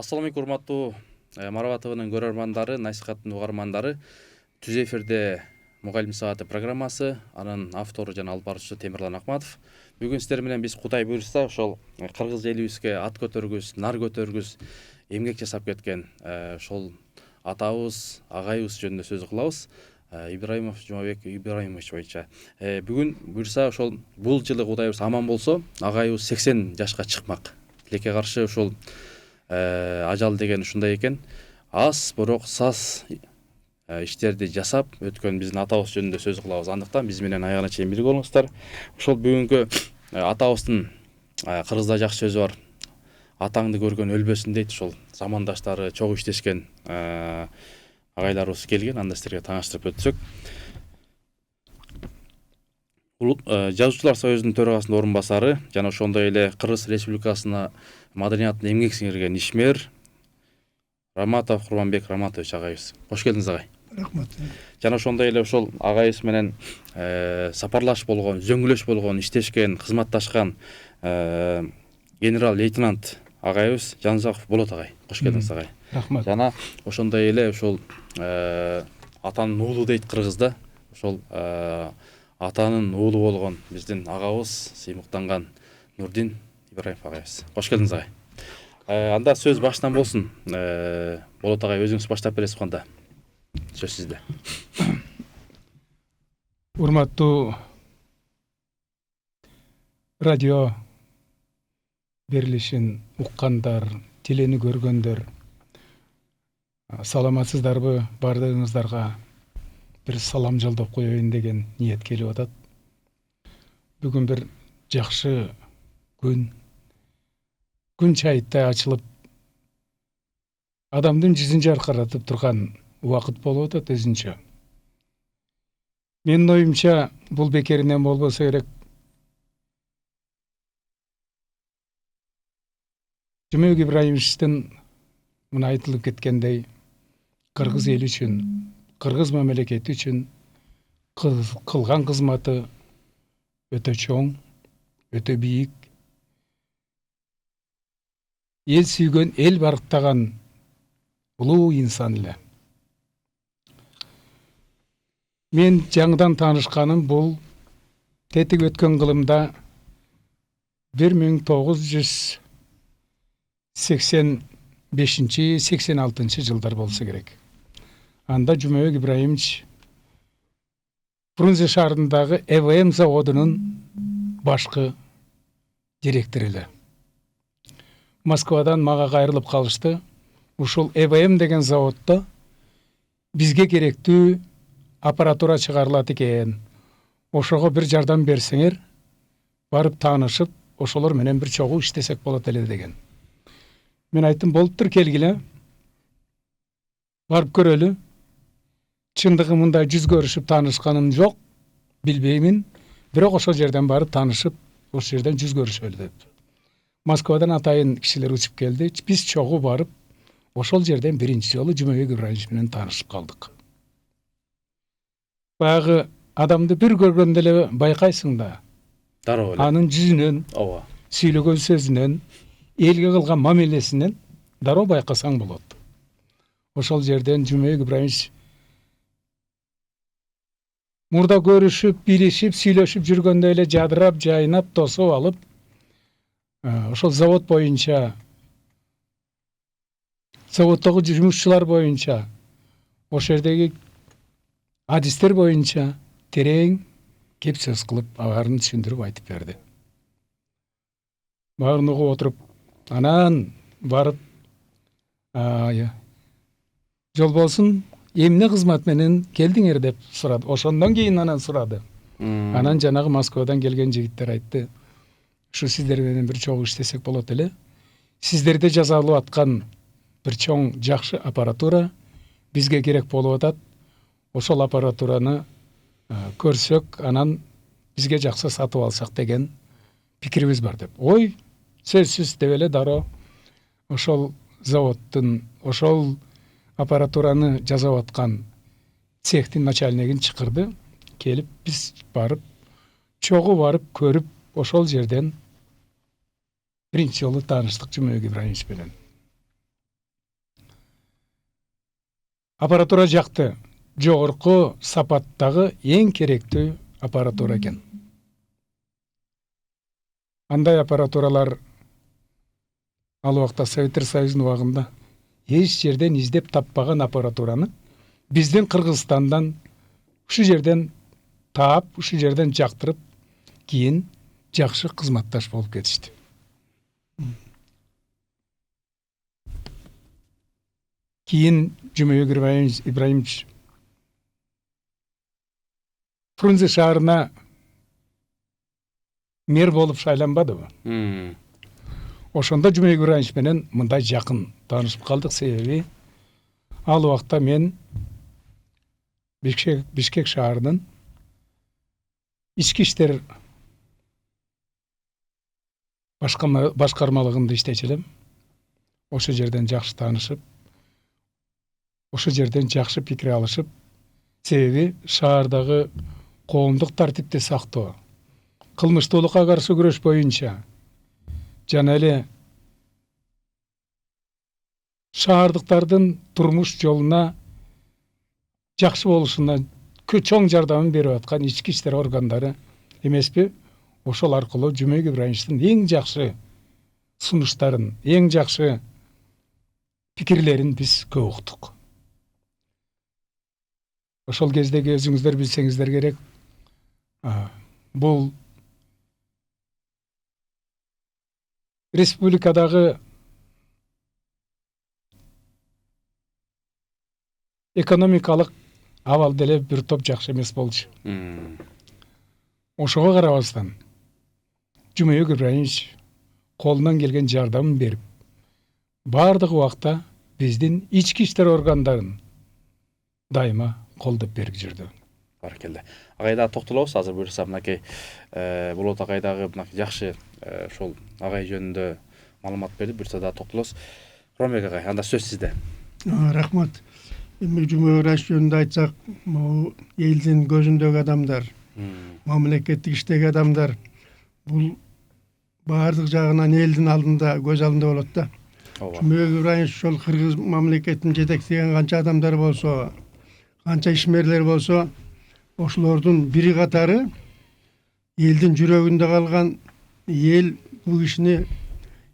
Ассаламу алейкум, урматтуу Марава ТВнын көрөрмандары, насихаттын угармандары. Түз эфирде Мугалим сааты программасы, анын автору жана алып баруучусу Темирлан Акматов. Бүгүн сиздер менен биз Кудай буйрса ошол кыргыз элибизге ат көтөргүс, нар көтөргүс эмгек жасап кеткен ошол атабыз, агайыбыз жөнүндө сөз кылабыз. Ибраимов Жумабек Ибраимович боюнча. Бүгүн буйрса ошол бул жылы Кудайыбыз аман болсо, агайыбыз 80 жашка чыкмак. Тилекке каршы ошол ажал деген ушундай экен. Аз, бирок саз иштерди жасап өткөн биздин атабыз жөнүндө сөз кылабыз. Андыктан биз менен аягына чейин бирге болуңуздар. Ошол бүгүнкү атабыздын кыргызда жакшы сөзү бар. Атаңды көргөн өлбөсүн дейт. Ошол замандаштары чогуу иштешкен агайларыбыз келген. Анда сиздерге тааныштырып өтсөк. Жазуучулар союзунун төрагасынын орун басары жана ошондой эле Кыргыз Республикасына маданияттын эмгек сиңирген ишмер Раматов Курманбек Раматович агайыбыз. Кош келдиңиз агай. Рахмат. Жана ошондой эле ошол агайыбыз менен сапарлаш болгон, зөңгүлөш болгон, иштешкен, кызматташкан генерал лейтенант агайыбыз Жанзаков Болот агай. Кош келдиңиз агай. Рахмат. Жана ошондой эле ошол атанын уулу дейт кыргызда. Ошол атанын уулу болгон биздин агабыз, сыймыктанган Нурдин Ибраимов агайыбыз. Кош келдиңиз агай. Анда сөз баштан болсун. Болот агай, өзүңүз баштап бересиз кандай? Сөз сизде. Урматтуу радио берилишин уккандар, телени көргөндөр, саламатсыздарбы? Бардыгыңыздарга бир салам жолдоп коеюн деген ниет келип атат. Бүгүн бир жакшы күн чайыттай ачылып, адамдын жүзүн жаркыратып турган убакыт болуп атат өзүнчө. Менин оюмча бул бекеринен болбосо керек. Жумабек Ибраимовичтин мына айтылып кеткендей, кыргыз эли үчүн, кыргыз мамлекети үчүн кылган кызматы өтө чоң, өтө бийик. Эл сүйгөн, эл барктаган улуу инсан эле. Мен жаңыдан таанышканым бул тетик өткөн кылымда 1985-86 жылдар болсо керек. Анда Жумабек Ибраимович Фрунзе шаарындагы ЭВМ заводунун башкы директору эле. Москвадан мага кайрылып калышты. Ушул ЭВМ деген заводдо бизге керектүү аппаратура чыгарылат экен. Ошого бир жардам берсеңер, барып таанышып, ошолор менен бир чогуу иштесек болот эле деген. Мен айттым, болуптур, келгиле. Барып көрөлү. Чындыгы мындай жүз көрүшүп таанышканым жок, билбеймин. Бирок ошол жерден барып таанышып, ошол жерден жүз көрүшөлү деп. Москвадан атайын кишилер учуп келди. Биз чогуу барып, ошол жерден биринчи жолу Жумабек Ибраимович менен таанышып калдык. Баягы адамды бир көргөндө эле байкайсың да. Дароо эле. Анын жүзүнөн, сүйлөгөн сөзүнөн, элге кылган мамилесинен дароо байкасаң болот. Ошол жерден Жумабек Ибраимович мурда көрүшүп, билишип, сүйлөшүп жүргөндө эле жадырап, жайнап, тосуп алып, ошол завод боюнча, заводдогу жумушчулар боюнча, ошол жердеги адистер боюнча терең кеп сөз кылып, баарын түшүндүрүп айтып берди. Баарын угуп отуруп, анан барып жол болсун, эмне кызмат менен келдиңер деп сурады. Ошондон кийин анан сурады. Анан жанагы Москвадан келген жигиттер айтты, ушу сиздер менен бир чогуу иштесек болот эле. Сиздерде жасалып аткан бир чоң жакшы аппаратура бизге керек болуп атат. Ошол аппаратураны көрсөк, анан бизге жакса сатып алсак деген пикирибиз бар деп. Ой, сөзсүз деп эле дароо ошол заводдун, ошол аппаратураны жасап аткан цехтин начальнигин чакырды. Келип биз барып, чогуу барып көрүп, ошол жерден биринчи жолу тааныштык Жумабек Ибраимович менен. аппаратура жакты жогорку сапаттагы эң керектүү аппаратура экен. Андай аппаратуралар ал убакта Советтер Союзунун убагында эч жерден издеп таппаган аппаратураны биздин Кыргызстандан ушу жерден таап, ушу жерден жактырып, кийин жакшы кызматташ болуп кетишти. Кийин Жумабек Ибраимович Фрунзе шаарына мэр болуп шайланбадыбы? Ошондо Жумабек Ибраимович менен мындай жакын таанышып калдык, себеби ал убакта мен Бишкек шаарынын ички иштер башкармалыгында иштечү элем. Ошо жерден жакшы таанышып, ошо жерден жакшы пикир алышып, себеби шаардагы коомдук тартипти сактоо, кылмыштуулукка каршы күрөш боюнча жана эле шаардыктардын турмуш жолуна жакшы болушуна чоң жардамын берип аткан ички иштер органдары эмеспи? Ошол аркылуу Жумабек Ибраимовичтин эң жакшы сунуштарын, эң жакшы пикирлерин биз көп уктук. Ошол кездеги өзүңүздөр билсеңиздер керек, бул республикадагы экономикалык абал деле бир топ жакшы эмес болчу. Ошого карабастан Жумабек Ибраимович колунан келген жардамын берип, бардык убакта биздин ички иштер органдарын дайыма колдоп берип жүрдү. Баракелде. Агайда токтолобуз азыр буюрса, мынакей Болот агайдагы мынакей жакшы ошол агай жөнүндө маалымат берип, буюрса да токтолобуз. Ромбек агай, анда сөз сизде. Рахмат. Жумабек Ибраимович жөнүндө айтсак, могу элдин көзүндөгү адамдар, мамлекеттик иштеги адамдар, бул баардык жагынан элдин алдында, көз алдында болот да. Жумабек Ибраимович ошол кыргыз мамлекетин жетектеген канча адамдар болсо, канча ишмерлер болсо, ошолордун бири катары элдин жүрөгүндө калган, эл бул кишини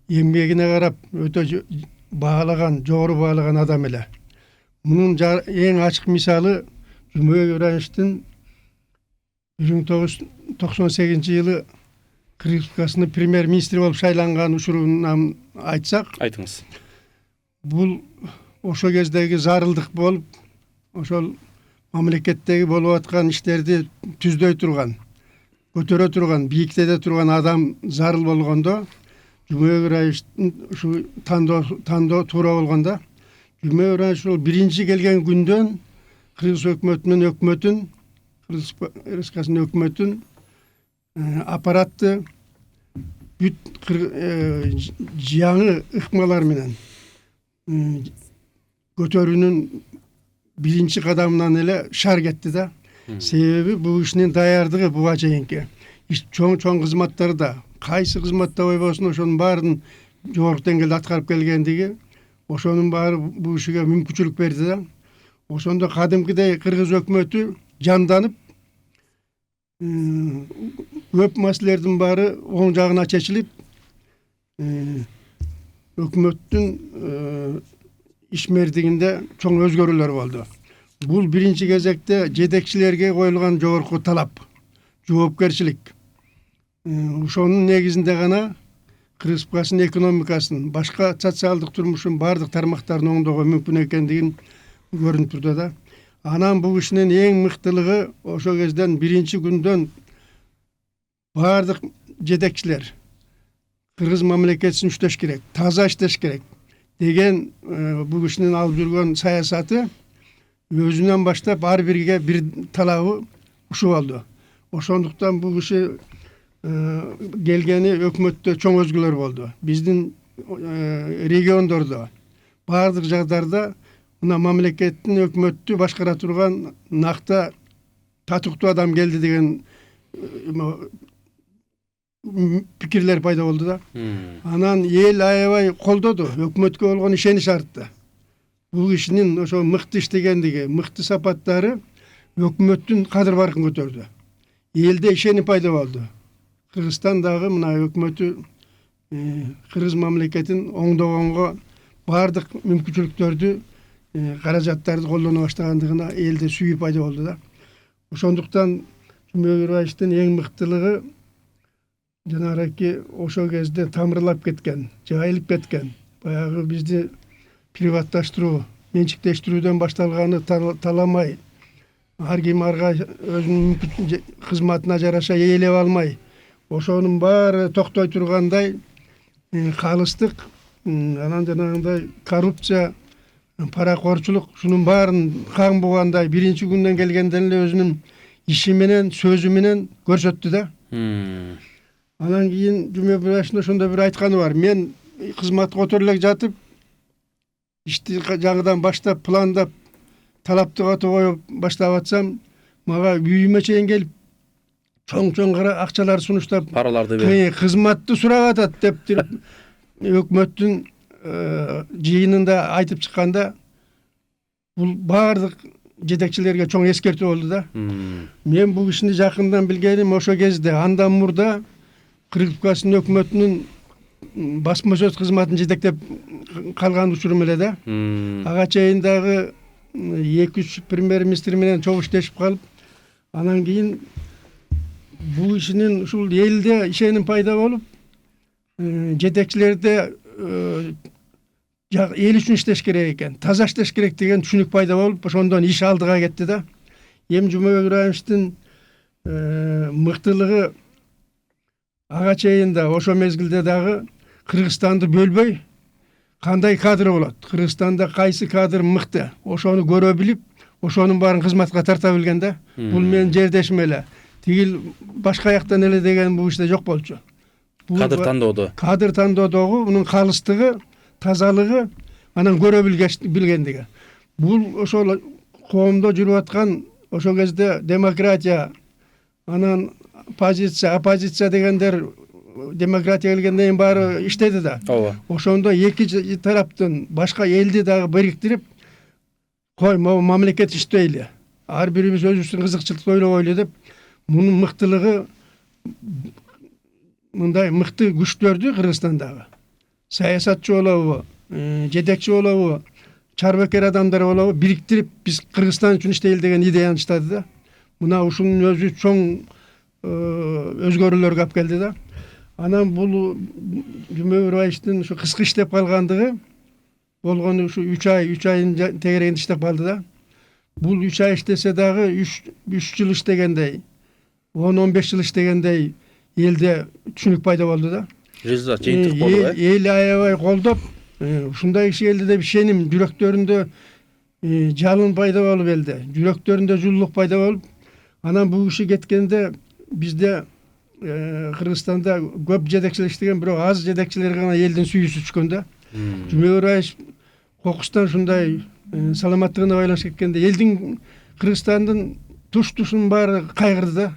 эмгегине карап өтө баалаган, жогору баалаган адам эле. Мунун эң ачык мисалы Жумабек Ибраимовичтин 1998-жылы Кыргыз Республикасынын премьер-министри болуп шайланган учурунан айтсак, айтыңыз. Бул ошол кездеги зарылдык болуп, ошол мамлекеттеги болуп аткан иштерди түздөй турган, көтөрө турган, бийиктеде турган адам зарыл болгондо, Жумабек Ибраимовичтин ушу тандоо туура болгондо, Жумабек Ибраимович биринчи келген күндөн Кыргыз өкмөтүн, Кыргыз Республикасынын өкмөтүн аппаратты бүт жаңы ыкмалар менен көтөрүүнүн биринчи кадамынан эле шаар кетти да. Себеби бул кишинин даярдыгы буга чейинки чоң кызматтарда, кайсы кызматта болбосун ошонун баарын жогорку деңгээлде аткарып келгендиги, ошонун баары бул кишиге мүмкүнчүлүк берди да. Ошондо кадимкидей кыргыз өкмөтү жанданып, көп маселелердин баары оң жагына чечилип, өкмөттүн ишмердигинде чоң өзгөрүүлөр болду. Бул биринчи кезекте жетекчилерге коюлган жогорку талап, жоопкерчилик. Ошонун негизинде гана Кыргыз Республикасынын экономикасын, башка социалдык турмушун бардык тармактарын оңдоого мүмкүн экендигин көрүнүп турду да. Анан бул кишинин эң мыктылыгы ошол кезден биринчи күндөн бардык жетекчилер кыргыз мамлекетин иштеш керек, таза иштеш керек деген бул кишинин алып жүргөн саясаты өзүнөн баштап ар бирге бир талабы ушу болду. Ошондуктан бул киши келгени өкмөттө чоң өзгөлөр болду. Биздин региондордо бардык жагдарды мына мамлекеттин өкмөттү башкара турган накта татыктуу адам келди деген пикирлер пайда болду да. Анан эл аябай колдоду, өкмөткө болгон ишенич артты. бул кишинин ошо мыкты иштегендиги, мыкты сапаттары өкмөттүн кадыр баркын көтөрдү. Элде ишеним пайда болду. Кыргызстан дагы мына өкмөтү кыргыз мамлекетин оңдогонго баардык мүмкүнчүлүктөрдү, каражаттарды колдоно баштагандыгына элде сүйүү пайда болду да. Ошондуктан Жумабек Эрбаевичтин эң мыктылыгы жанагы ошол кезде тамырлап кеткен, жайылып кеткен. Баягы бизди приватташтыруу, менчиктештирүүдөн башталганы таламай, ар ким арга өзүнүн кызматына жараша ээлеп алмай, ошонун баары токтой тургандай калыстык, анан жанагындай коррупция, паракорчулук, шунун баарын каң бугандай биринчи күндөн келгенден эле өзүнүн иши менен, сөзү менен көрсөттү да. Анан кийин Жумабек Эрбаевичтин ошондой бир айтканы бар. Мен кызматка отуруп эле жатып, ишти жаңыдан баштап, пландап, талапты катуу коюп баштап атсам, мага үйүмө чейин келип, чоң акчалар сунуштап, параларды берип, кызматты сурап атат деп туруп, өкмөттүн жыйынында айтып чыкканда, бул баардык жетекчилерге чоң эскертүү болду да. Мен бул кишини жакындан билгеним ошо кезде, андан мурда Кыргыз өкмөтүнүн басма сөз кызматын жетектеп калган учурум эле да. Ага чейин дагы 2-3 премьер-министр менен чогуу иштешип калып, анан кийин бул кишинин ушул элде ишеним пайда болуп, жетекчилерде эл үчүн иштеш керек экен, таза иштеш керек деген түшүнүк пайда болуп, ошондон иш алдыга кетти да. Эми Жумабек Эрбаевичтин мыктылыгы ага чейин да ошо мезгилде дагы Кыргызстанды бөлбөй, кандай кадр болот, Кыргызстанда кайсы кадр мыкты, ошону көрө билип, ошонун баарын кызматка тарта билген да. Бул менин жердешим эле. Тигил башка жактан эле деген бул иште жок болчу. кадр тандоодо. Кадр тандоодогу мунун калыстыгы, тазалыгы, анан көрө билгендиги. Бул ошол коомдо жүрүп аткан ошол кезде демократия, анан позиция, оппозиция дегендер демократия келгенден кийин баары иштеди да. Ооба. Ошондо эки тараптын башка элди дагы бириктирип, кой мамлекет иштейли, ар бирибиз өзүбүздүн кызыкчылыкты ойлогойлу деп, мунун мыктылыгы, мындай мыкты күчтөрдү Кыргызстандагы саясатчы болобу, жетекчи болобу, чарбакер адамдар болобу бириктирип, биз Кыргызстан үчүн иштейли деген идеяны иштады да. Мына ушунун өзү чоң өзгөрүүлөргө алып келди да. Анан бул Жумабек Эрбаевичтин ушу кыска иштеп калгандыгы болгону ушу 3 айдын тегерегинде иштеп калды да. Бул 3 ай иштесе дагы 3 жыл иштегендей, 10-15 жыл иштегендей элде түшүнүк пайда болду да. Результат жыйынтык болду, эл аябай колдоп, ушундай киши келди деп ишеним, жүрөктөрүндө жалын пайда болуп элде, жүрөктөрүндө жылуулук пайда болуп, анан бул киши кеткенде бизде Кыргызстанда көп жетекчилик иштеген, бирок аз жетекчилер гана элдин сүйүүсү түшкөн да. Жумабек Эрбаевич кокустан ушундай саламаттыгына байланышып кеткенде элдин, Кыргызстандын туш-тушунун баары кайгырды да.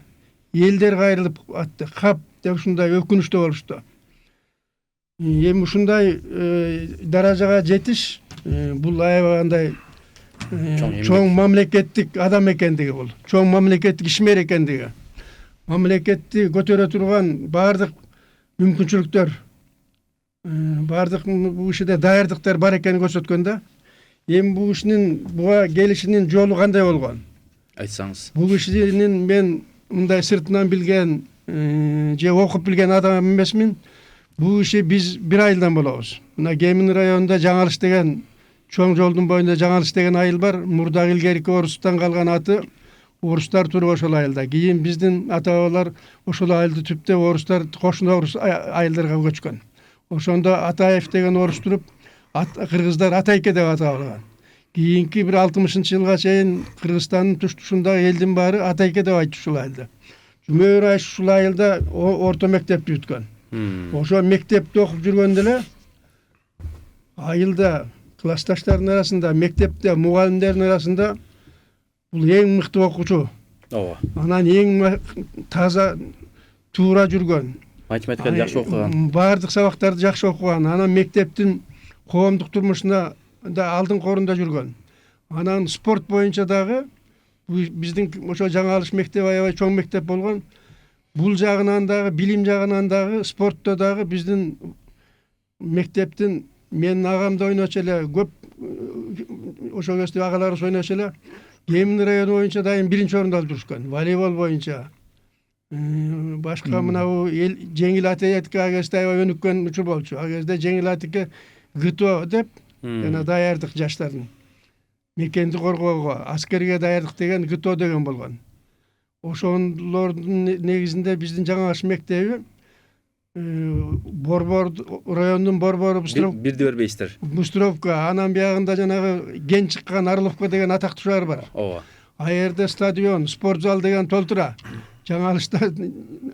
Элдер кайрылып атты, кап деп ушундай өкүнүчтүү болушту. Эми ушундай даражага жетиш бул аябагандай чоң мамлекеттик адам экендиги, бул чоң мамлекеттик ишмер экендиги, мамлекетти көтөрө турган баардык мүмкүнчүлүктөр, баардык бул кишиде даярдыктар бар экенин көрсөткөн да. Эми бул кишинин буга келишинин жолу кандай болгон? Айтсаңыз. Бул кишинин мен мындай сыртынан билген же окуп билген адам эмесмин. Бул киши биз 1 айылдан болобуз. Мына Кемин районунда Жаңалыш деген, чоң жолдун боюнда Жаңалыш деген айыл бар. Мурда илгерки орустан калган аты, орустар туруп ошол айылда. Кийин биздин ата-бабалар ошол айылды түптөп орустар кошуна орус айылдарга көчкөн. Ошондо Атаев деген орус туруп, кыргыздар Атайке деп аталган. Кийинки бир 60-жылга чейин Кыргызстандын туш-тушундагы элдин баары Атайке деп айтчу ушул айылды. Жумабек Эрбаевич ушул айылда орто мектепти бүткөн. Ошо мектепте окуп жүргөндө эле айылда классташтардын арасында, мектепте мугалимдердин арасында бул эң мыкты окуучу. Ооба. Анан эң таза, туура жүргөн. Математиканы жакшы окуган. Баардык сабактарды жакшы окуган. Анан мектептин коомдук турмушуна да алдыңкы орунда жүргөн. Анан спорт боюнча дагы биздин ошо Жаңы Алыш мектеби аябай чоң мектеп болгон. Бул жагынан дагы, билим жагынан дагы, спортто дагы биздин мектептин менин агам да ойночу эле, көп ошол кезде агаларыбыз ойночу эле. Кемин району боюнча дайым 1-орунду алып жүрүшкөн. Волейбол боюнча. Башка мынабу жеңил атлетика кезде аябай өнүккөн учур болчу. Ал кезде жеңил атлетика ГТО деп жана даярдык жаштардын мекенди коргоого, аскерге даярдык деген ГТО деген болгон. Ошолордун негизинде биздин Жаңы Алыш мектеби Борбор райондун Борбор бирди бербейсиздер. Бустровка, анан биягында жанагы ген чыккан Орловка деген атактуулар бар. Ооба. А жерде стадион, спорт зал деген толтура. Жаңы Алышта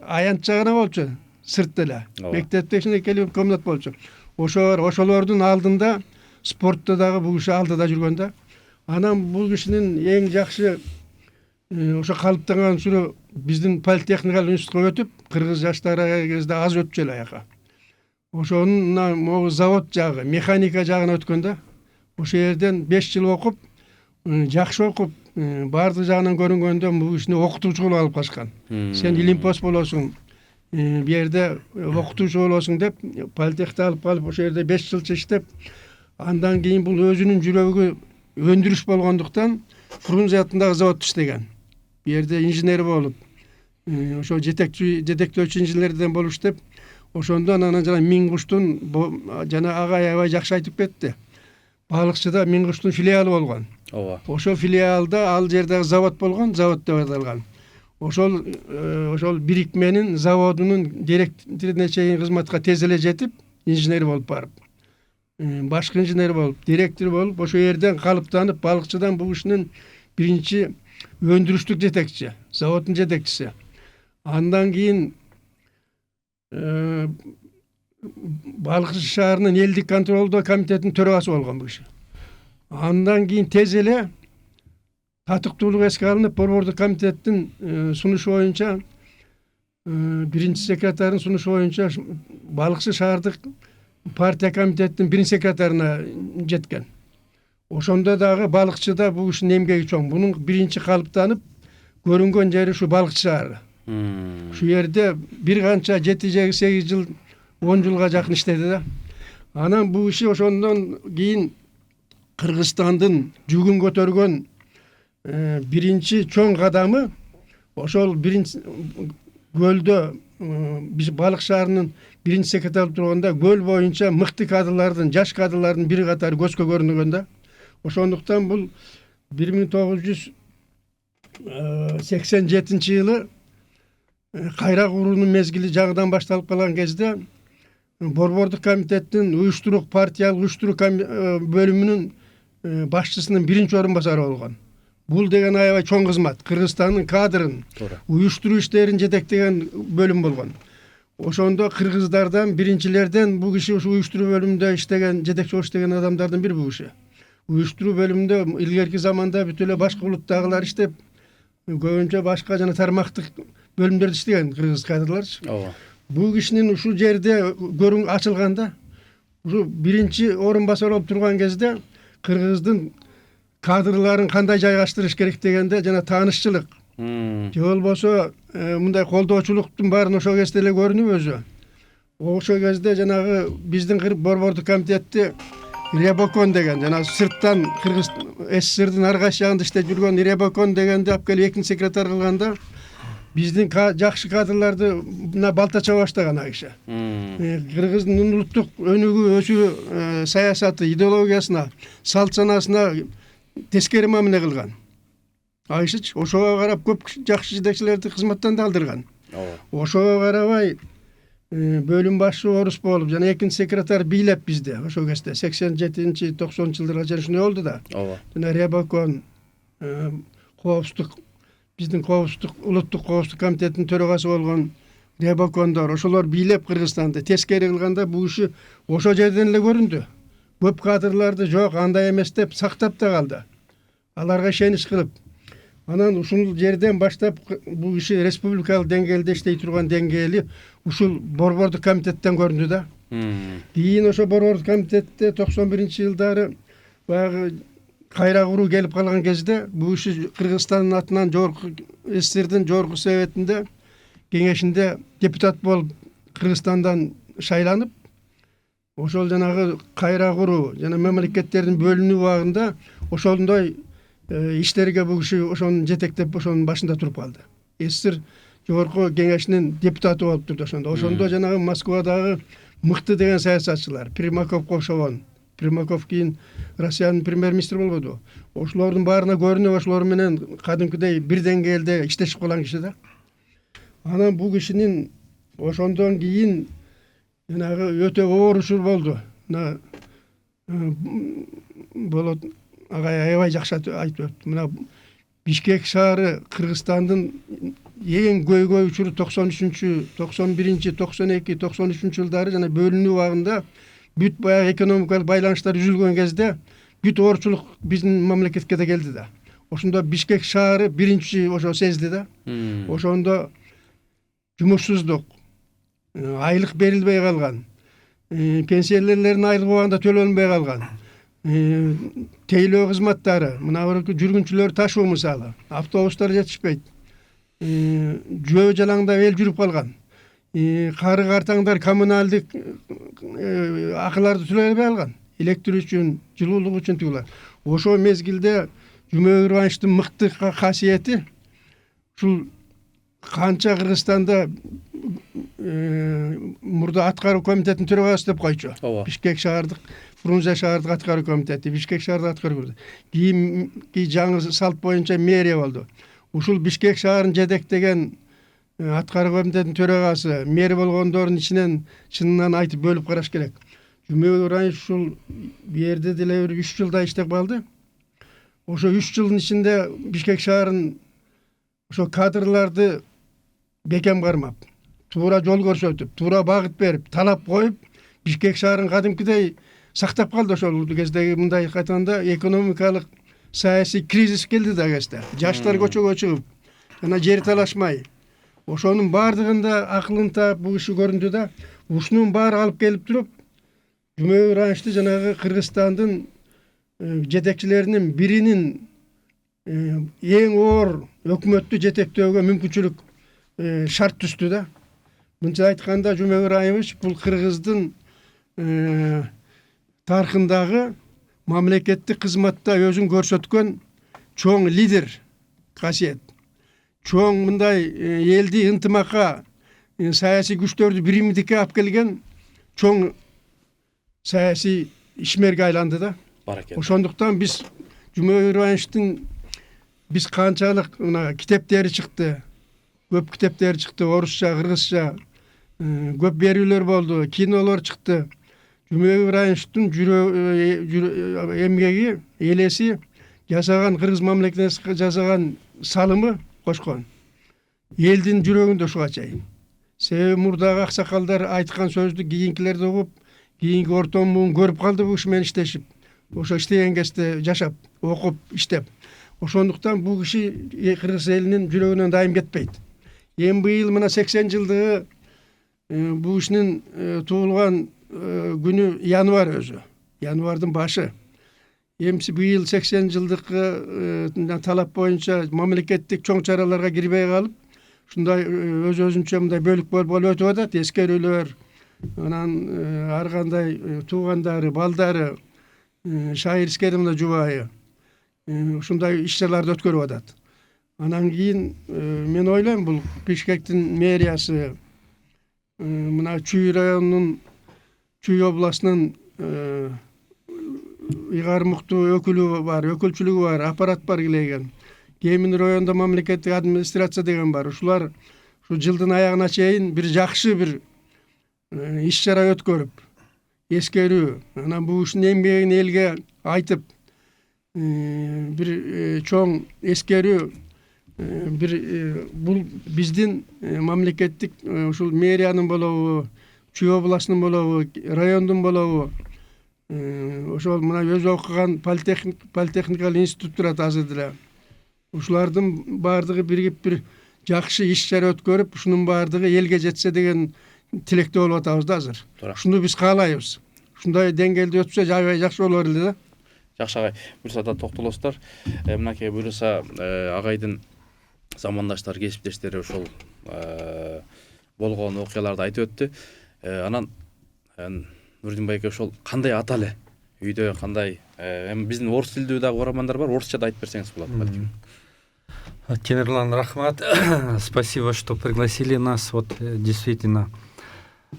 аянтча гана болчу, сыртта эле. Мектепте кичинекей комнат болчу. Ошолордун алдында спортто дагы бул киши алдыда жүргөн да. Анан бул кишинин эң жакшы ошо калыптанган усуру биздин политехникалык институтка өтүп, кыргыз жаштары кезде аз өтчү эле аяка. Ошонун могу завод жагы, механика жагына өткөн да. Ошо жерден 5 жыл окуп, жакшы окуп, баардык жагынан көрүнгөндө бул кишини окутуучу кылып алып калышкан. Сен илимпоз болосуң, бу жерде окутуучу болосуң деп политехте алып калып, ошо жерде 5 жыл иштеп, андан кийин бул өзүнүн жүрөгү өндүрүш болгондуктан Фрунзе атындагы заводто иштеген. Бу жерде инженер болуп, ошо жетектөөчү инженерден болуп иштеп, ошондон анан жана Миңкуштун жана ага аябай жакшы айтып кетти. Балыкчыда Миңкуштун филиалы болгон. Ооба. Ошол филиалда ал жердеги завод болгон, завод деп аталган. Ошол бирикменин заводунун директоруна чейин кызматка тез эле жетип, инженер болуп барып, башкы инженер болуп, директор болуп, ошо жерден калыптанып, балыкчыдан бул кишинин биринчи өндүрүштүк жетекчиси, заводдун жетекчиси. Андан кийин Балыкчы шаарынын элдик контролдоо комитетинин төрагасы болгон бул киши. Андан кийин тез эле татыктуулук эске алынып, Борбордук комитеттин сунушу боюнча, биринчи секретардын сунушу боюнча Балыкчы шаардык партия комитетинин биринчи секретарына жеткен. Ошондо дагы Балыкчыда бул кишинин эмгеги чоң. Бунун биринчи калыптанып көрүнгөн жери ушу Балыкчы шаары. Ушу жерде бир канча 7-8 жыл, 10 жылга жакын иштеди да. Анан бул киши ошондон кийин Кыргызстандын жүгүн көтөргөн биринчи чоң кадамы ошол биринчи көлдө биз Балык шаарынын биринчи секретары болуп турганда көл боюнча мыкты кадрлардын, жаш кадрлардын бир катары көзгө көрүнгөн да. Ошондуктан бул 1987 жылы кайра куруунун мезгили жаңыдан башталып калган кезде Борбордук комитеттин уюштурук партиялык уюштурук бөлүмүнүн башчысынын биринчи орун басары болгон. Бул деген аябай чоң кызмат. Кыргызстандын кадрын, уюштуруу иштерин жетектеген бөлүм болгон. Ошондо кыргыздардан, биринчилерден бул киши ушу уюштуруу бөлүмүндө иштеген, жетекчи болуп иштеген адамдардын бири бул киши. Уюштуруу бөлүмүндө илгерки заманда бүт эле башка улуттагылар иштеп, көбүнчө башка жана тармактык бөлүмдөрдө иштеген кыргыз кадрларчы. Ооба. Бул кишинин ушул жерде көрүң ачылганда, ушу биринчи орун басары болуп турган кезде кыргыздын кадрларын кандай жайгаштырыш керек дегенде жана таанышчылык. Же болбосо мындай колдоочулуктун баарын ошол кезде эле көрүнүп өзү. Ошол кезде жанагы биздин Борбордук комитетти Рябокон деген жана сырттан Кыргыз СССРдин ар кайсы жагында иштеп жүргөн Рябокон дегенди алып келип экинчи секретарь кылганда биздин жакшы кадрларды мына балта чаба баштаган ал киши. Кыргыздын улуттук өнүгүү, өсүү саясаты, идеологиясына, салт санасына тескери мамиле кылган. Ал киши ошого карап көп жакшы жетекчилерди кызматтан да алдырган. Ошого карабай бөлүм башчы орус болуп жана экинчи секретарь бийлеп бизде ошол кезде 87-90 жылдарга чейин ушундай болду да. Жана Рябокон коопсуздук биздин улуттук коопсуздук комитетинин төрагасы болгон Рябокондор ошолор бийлеп Кыргызстанды тескери кылганда бул киши ошол жерден эле көрүндү. Көп кадрларды жок, андай эмес деп сактап да калды. Аларга ишенич кылып. Анан ушул жерден баштап бул киши республикалык деңгээлде иштей турган деңгээли ушул Борбордук комитеттен көрүндү да. Кийин ошо Борбордук комитетте 91-жылдары баягы кайра куруу келип калган кезде бул иши Кыргызстандын атынан жогорку СССРдин жогорку советинде кеңешинде депутат болуп Кыргызстандан шайланып, ошол жанагы кайра куруу жана мамлекеттердин бөлүнүү убагында ошондой иштерге бул киши ошону жетектеп ошонун башында туруп калды. СССР жогорку кеңешинин депутаты болуп турду ошондо. Ошондо жанагы Москвадагы мыкты деген саясатчылар, Примаковго окшогон, Примаков кийин Россиянын премьер-министри болбоду. Ошолордун баарына көрүнүп, ошолор менен кадимкидей бир деңгээлде иштешип калган киши да. Анан бул кишинин ошондон кийин жанагы өтө оор ушул болду. Мына болот агай аябай жакшы айтып өттү. Мына Бишкек шаары Кыргызстандын эң көйгөй учуру 93-91, 92, 92, 93 жылдары жана бөлүнүү убагында бүт баягы экономикалык байланыштар үзүлгөн кезде бүт оорчулук биздин мамлекетке да келди да. Ошондо Бишкек шаары биринчи ошо сезди да. Ошондо жумушсуздук, айлык берилбей калган, пенсионерлердин айлыгы убагында төлөнбөй калган, тейлөө кызматтары, мына жүргүнчүлөр ташуу мисалы, автобустар жетишпейт, жөө жалаңдап эл жүрүп калган, кары картаңдар коммуналдык акыларды төлөй албай калган, электр үчүн, жылуулук үчүн тигилер. Ошо мезгилде Жумабек Ыбырайымовдун мыкты касиети ушул канча Кыргызстанда мурда аткаруу комитетинин төрагасы деп койчу. Бишкек шаардык, Фрунзе шаардык аткаруу комитети, Бишкек шаардык аткаруу комитети. Кийин жаңы салт боюнча мэрия болду. Ушул Бишкек шаарын жетектеген аткаруу комитетинин төрагасы, мэр болгондордун ичинен чынынан айтып бөлүп караш керек. Жумабек Ыбырайымов ушул берде деле 3 жылда иштеп калды. Ошо 3 жылдын ичинде Бишкек шаарын ошо кадрларды бекем кармап, туура жол көрсөтүп, туура багыт берип, талап коюп, Бишкек шаарын кадимкидей сактап калды. Ошол кездеги мындай айтканда экономикалык саясий кризис келди да кезде. Жаштар көчөгө чыгып, жана жер талашмай, ошонун баардыгында акылын таап бул иши көрүндү да. Ушунун баары алып келип туруп, Жумабек Ыбырайымовду жанагы Кыргызстандын жетекчилеринин биринин эң оор өкмөттү жетектөөгө мүмкүнчүлүк шарт түздү да. Мынча айтканда Жумабек Ыбырайымович бул Кыргыздын тарыхындагы мамлекеттик кызматта өзүн көрсөткөн чоң лидер касиет. Чоң мындай элди ынтымакка, саясий күчтөрдү биримдикке алып келген чоң саясий ишмерге айланды да. Ошондуктан биз Жумабек Ыбырайымовдун биз канчалык мына китептери чыкты, көп китептери чыкты, орусча, кыргызча, көп берүүлөр болду, кинолор чыкты. Жумабек Ыбырайымовдун эмгеги, элеси жасаган Кыргыз мамлекетине жасаган салымы кошкон. Элдин жүрөгүндө ушуга чейин. Себеби мурдагы аксакалдар айткан сөздү кийинкилерди угуп, кийинки ортон буун көрүп калды бул киши менен иштешип. Ошо иштеген кезде жашап, окуп, иштеп. Ошондуктан бул киши Кыргыз элинин жүрөгүнөн дайым кетпейт. Эми быйыл мына 80 жылдыгы бул кишинин туулган күнү январь өзү. Январдын башы. Эмси быйыл 80 жылдыкка талап боюнча мамлекеттик чоң чараларга кирбей калып, ушундай өзүнчө мындай бөлүк болуп өтүп атат. Эскерүүлөр, анан ар кандай туугандары, балдары, шайыр мына жубайы ушундай иш-чараларды өткөрүп атат. Анан кийин мен ойлойм бул Бишкектин мэриясы мына Чүй районунун, Чүй областынын ыйгар муктуу өкүлү бар, өкүлчүлүгү бар, аппарат бар килеген. Кемин районунда мамлекеттик администрация деген бар. Ушулар ушу жылдын аягына чейин бир жакшы бир иш-чара өткөрүп, эскерүү, анан бул ушунун эмгегин элге айтып, бир чоң эскерүү, бир бул биздин мамлекеттик ушул мэриянын болобу, Чүй областынын болобу, райондун болобу, ошол мына өзү окуган политехникалык институт турат азыр деле. Ушулардын баардыгы биригип бир жакшы иш-чара өткөрүп, ушунун баардыгы элге жетсе деген тилекте болуп атабыз да азыр. Ушуну биз каалайбыз. Ушундай деңгээлде өтсө аябай жакшы болор эле да. Жакшы агай, буюрса да токтолосуздар. Мынакей буюрса агайдын замандаштары, кесиптештери ошол болгон окуяларды айтып өттү. Анан Нурдин байке ошол кандай ата эле? Үйдө кандай? Эми биздин орус тилдүү дагы угармандар бар, орусча да айтып берсеңиз болот балким. Темирлан, рахмат. Спасибо, что пригласили нас. Вот действительно,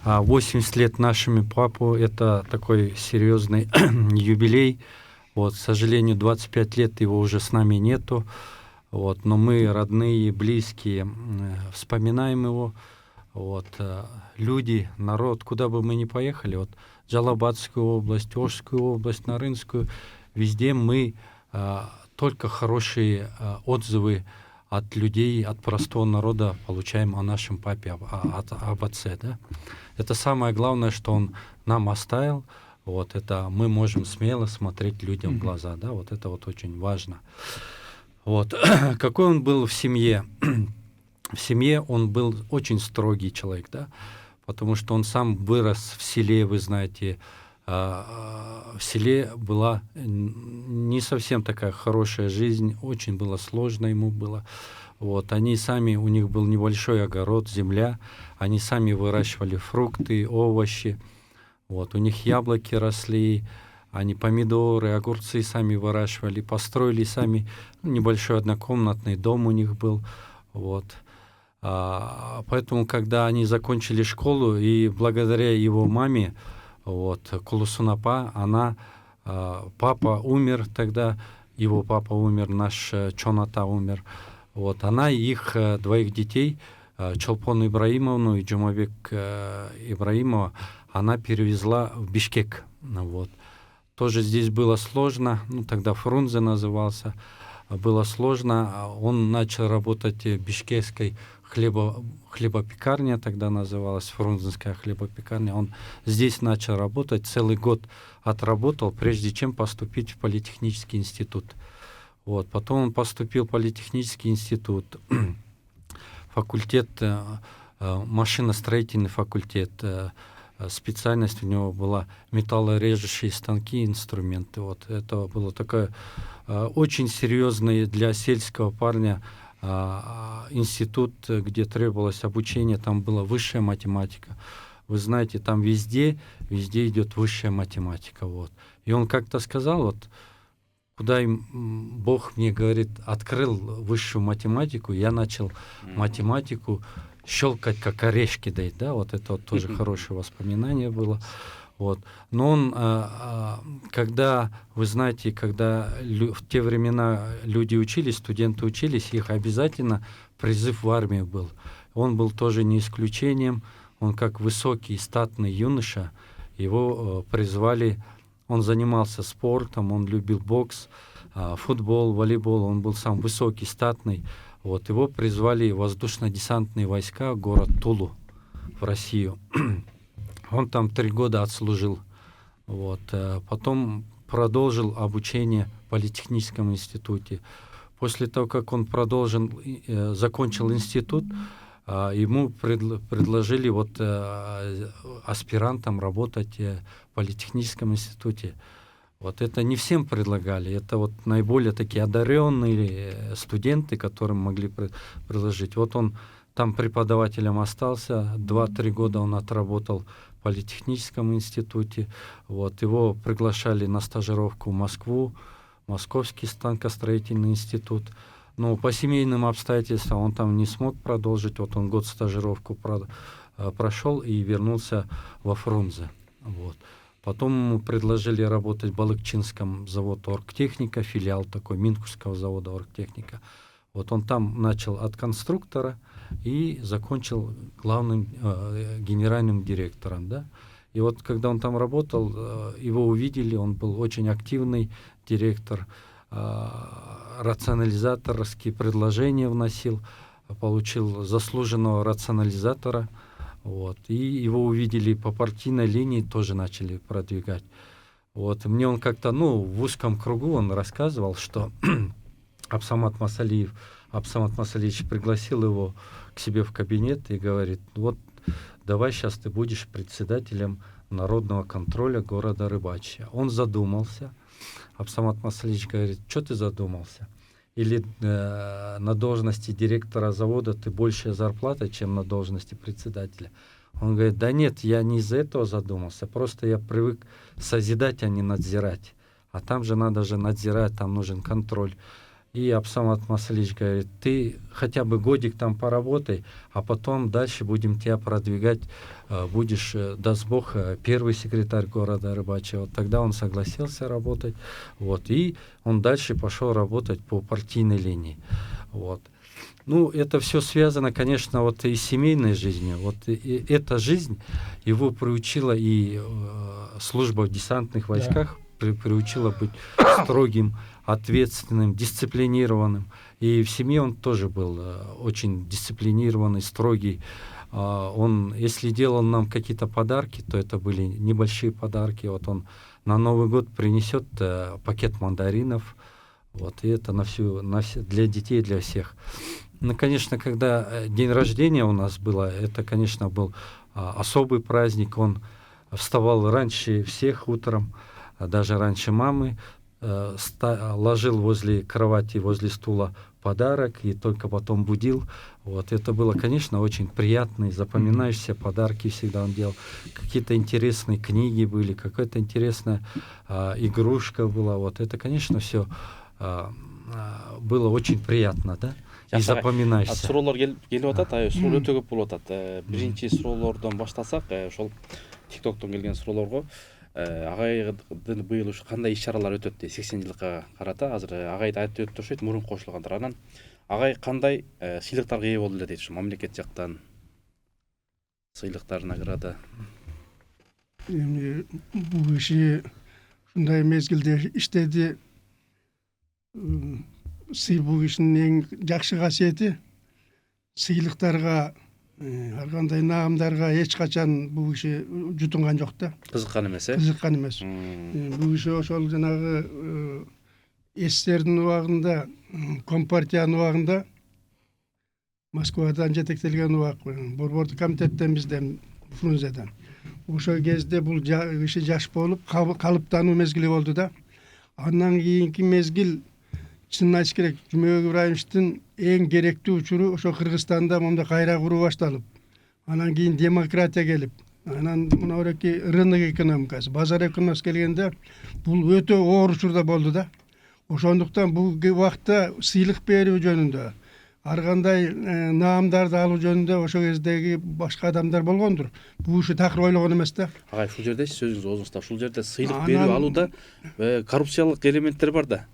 80 лет нашему папу — это такой серьезный юбилей. Вот, к сожалению, 25 лет его уже с нами нету. Вот, но мы, родные, близкие, вспоминаем его. Вот, люди, народ, куда бы мы ни поехали, вот, Джалабадскую область, Ошскую область, Нарынскую, везде мы только хорошие отзывы от людей, от простого народа получаем о нашем папе, об отце. Да? Это самое главное, что он нам оставил. Вот это мы можем смело смотреть людям в глаза. Да? Вот это вот очень важно. Вот. Какой он был в семье? В семье он был очень строгий человек, да? Потому что он сам вырос в селе, вы знаете. В селе была не совсем такая хорошая жизнь, очень было сложно ему было. Вот. Они сами, у них был небольшой огород, земля, они сами выращивали фрукты, овощи. Вот. У них яблоки росли, они помидоры, огурцы сами выращивали, построили сами небольшой однокомнатный дом у них был. Вот. Поэтому, когда они закончили школу, и благодаря его маме, вот, Кулусунапа, папа умер тогда, его папа умер, наш Чоната умер. Вот, она их двоих детей, Чолпон Ибраимовну и Джумабек Ибраимова, она перевезла в Бишкек. Вот. Тоже здесь было сложно, тогда Фрунзе назывался, было сложно. Он начал работать в бишкекской хлебопекарня, тогда называлась Фрунзенская хлебопекарня. Он здесь начал работать, целый год отработал, прежде чем поступить в политехнический институт. Вот. Потом он поступил в политехнический институт, факультет, машиностроительный факультет. Специальность у него была металлорежущие станки и инструменты. Вот. Это было такое очень серьезное для сельского парня институт, где требовалось обучение, там была высшая математика. Вы знаете, там везде идет высшая математика. Вот. И он как-то сказал, вот, куда Бог мне говорит, открыл высшую математику, я начал математику щелкать, как орешки дать, да, вот это вот тоже хорошее воспоминание было. Вот. Но он, когда, вы знаете, когда в те времена люди учились, студенты учились, их обязательно призыв в армию был. Он был тоже не исключением. Он как высокий, статный юноша, его призвали, он занимался спортом, он любил бокс, футбол, волейбол, он был сам высокий, статный. Вот. Его призвали в воздушно-десантные войска, город Тулу, в Россию. Он там 3 года отслужил. Вот. Потом продолжил обучение в политехническом институте. После того, как он закончил институт, ему предложили вот, аспирантом работать в политехническом институте. Вот это не всем предлагали, это вот наиболее такие одаренные студенты, которым могли предложить. Вот он там преподавателем остался, 2-3 года он отработал в политехническом институте. Вот, его приглашали на стажировку в Москву, Московский станкостроительный институт. Но по семейным обстоятельствам он там не смог продолжить. Вот он год стажировку прошел и вернулся во Фрунзе. Вот. Потом ему предложили работать в Балыкчинском заводе оргтехника, филиал такой Минкусского завода оргтехника. Вот он там начал от конструктора и закончил главным генеральным директором. Да? И вот когда он там работал, его увидели, он был очень активный директор, рационализаторские предложения вносил, получил заслуженного рационализатора. Вот. И его увидели по партийной линии, тоже начали продвигать. Вот. Мне он как-то, в узком кругу он рассказывал, что Абсамат Масалиевич пригласил его к себе в кабинет и говорит, вот давай сейчас ты будешь председателем народного контроля города Рыбачья. Он задумался, Абсамат Масалич говорит: что ты задумался? Или на должности директора завода ты большая зарплата, чем на должности председателя? Он говорит: да нет, я не из-за этого задумался, просто я привык созидать, а не надзирать. А там же надо же надзирать, там нужен контроль. И Абсамат Масалич говорит: ты хотя бы годик там поработай, а потом дальше будем тебя продвигать, будешь, даст Бог, первый секретарь города Рыбачьего. Вот тогда он согласился работать, вот, и он дальше пошел работать по партийной линии. Вот. Ну, это все связано, конечно, вот и с семейной жизнью. Вот и эта жизнь его приучила, и служба в десантных войсках приучила быть строгим, ответственным, дисциплинированным. И в семье он тоже был очень дисциплинированный, строгий. Он, если делал нам какие-то подарки, то это были небольшие подарки. Вот он на Новый год принесет пакет мандаринов. Вот, и это для детей, для всех. Ну, конечно, когда день рождения у нас было, это, конечно, был особый праздник. Он вставал раньше всех утром, даже раньше мамы, ложил возле кровати, возле стула подарок и только потом будил. Вот. Это было, конечно, очень приятные, запоминающиеся подарки всегда он делал. Какие-то интересные книги были, какая-то интересная игрушка была. Вот. Это, конечно, все было очень приятно, да? И запоминаешься. Суроолор келип атат, суроо өтө көп болуп атат. Биринчи суроолордон баштасак, ошол тиктоктон келген суроолорго агайдын быйыл ушу кандай иш чаралар өтөт дейт 80 жылга карата. Азыр агайды айтып өтүп турушат, мурун кошулгандар. Анан агай кандай сыйлыктарга ээ болду эле дейт, ушу мамлекет жактан сыйлыктар, награда. Эми бул иши ушундай мезгилде иштеди. Бул кишинин эң жакшы касиети сыйлыктарга, ар кандай наамдарга эч качан бул киши жутунган жок да. Кызыккан эмес, Кызыккан эмес. Бул киши ошол жанагы СССРдин убагында, Компартиянын убагында, Москвадан жетектелген убак, борбордук комитеттен бизден, Фрунзеден. Ошол кезде бул киши жаш болуп, калыптануу мезгили болду да. Андан кийинки мезгил, чынын айтыш керек, Жумабек Ибраимовичтин эң керектүү учуру ошо Кыргызстанда момундай кайра куруу башталып, анан кийин демократия келип, анан мынаореки рынок экономикасы, базар экономикасы келгенде бул өтө оор учурда болду да. Ошондуктан бул убакта сыйлык берүү жөнүндө, ар кандай наамдарды алуу жөнүндө ошол кездеги башка адамдар болгондур. Бул иши такыр ойлогон эмес да. Агай, ушул жерде сөзүңүз оозуңузда, ушул жерде сыйлык берүү алууда коррупциялык элементтер бар да.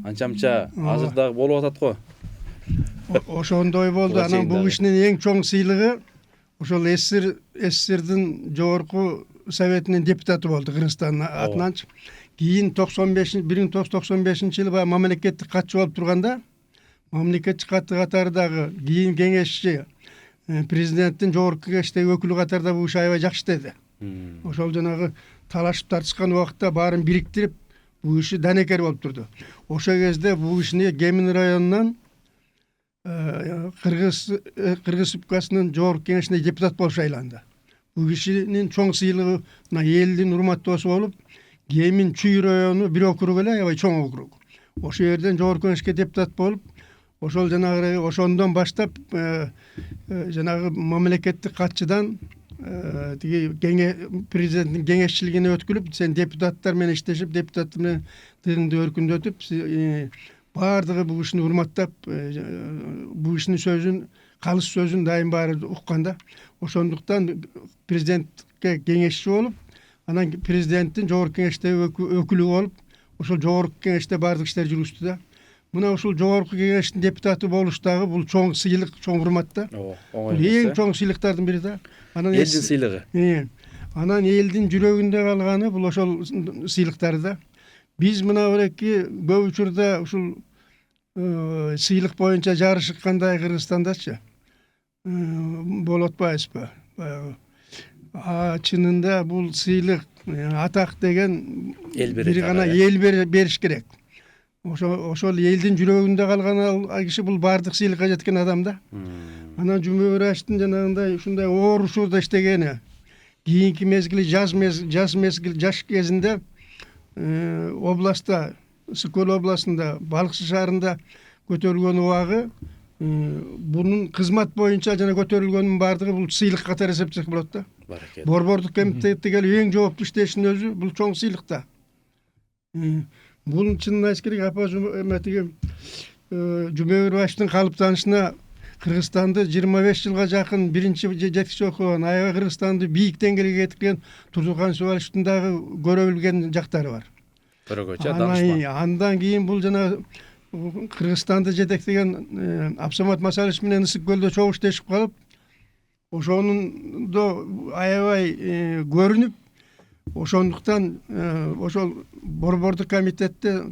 Анча-мынча азыр дагы болуп атат го. Ошондой болду. Анан бул кишинин эң чоң сыйлыгы ошол СССРдин жогорку советинин депутаты болду, Кыргызстандын атынан. Кийин 1995-жылы баягы мамлекеттик катчы болуп турганда, мамлекеттик катчы катарындагы кийин кеңешчи, президенттин жогорку кеңештеги өкүлү катарында бул иш аябай жакшы иштеди. Ошол жанагы талашып тартышкан убакта баарын бириктирип, бул иши данекер болуп турду. Ошол кезде бул ишини Кемин районунан Кыргыз Республикасынын жогорку кеңешине депутат болуп шайланды. Бул кишинин чоң сыйлыгы мына элдин урматтоосу болуп, Кемин Чүй району бир округ эле, аябай чоң округ. Ошол жерден жогорку кеңешке депутат болуп, ошол жанагы ошондон баштап жанагы мамлекеттик катчыдан тиги президенттин кеңешчилигине өткүлүп, сен депутаттар менен иштешип, депутаттар менен тыгыңды өркүндөтүп, баардыгы бул кишини урматтап, бул кишинин сөзүн, калыс сөзүн дайым баары укканда, ошондуктан президентке кеңешчи болуп, анан президенттин жогорку кеңештеги өкүлү болуп, ошол жогорку кеңеште баардык иштер жүргүздү да. Мына ушул жогорку кеңештин депутаты болуш дагы бул чоң сыйлык, чоң урмат да. Бул эң чоң сыйлыктардын бири да. Анан элдин сыйлыгы. Анан элдин жүрөгүндө калганы бул ошол сыйлыктар да. Биз мынаореки көп учурда ушул сыйлык боюнча жарышкандай Кыргызстандачы болуп атпайбызбы? Чынында бул сыйлык, атак деген бир гана эл бериш керек. Ошол элдин жүрөгүндө калган киши бул баардык сыйлыкка жеткен адам да. Анан Жумабек Ибраимовичтин жанагындай ушундай оор учурда иштегени, кийинки мезгили жаш кезинде областта, Ысык-Көл областында, Балыкшы шаарында көтөрүлгөн убагы бунун кызмат боюнча жана көтөрүлгөнүн баардыгы бул сыйлык катары эсептесек болот да. Баракет. Борбордук комитетте келип эң жооптуу иштештин өзү бул чоң сыйлык да. Бунун чынын айтыш керек, апа эметиги Жумабек калыптанышына Кыргызстанды 25 жылга жакын биринчи жетекчи окуган, аябай Кыргызстанды бийик деңгээлге жеткирген Турсунхан Субаличтин дагы көрө билген жактары бар. Көрөгөчө данышпан. Андан кийин бул жана Кыргызстанды жетектеген Абсамат Масалич менен Ысык-Көлдө чогуу иштешип калып, ошонундо аябай көрүнүп, ошондуктан ошол борбордук комитетте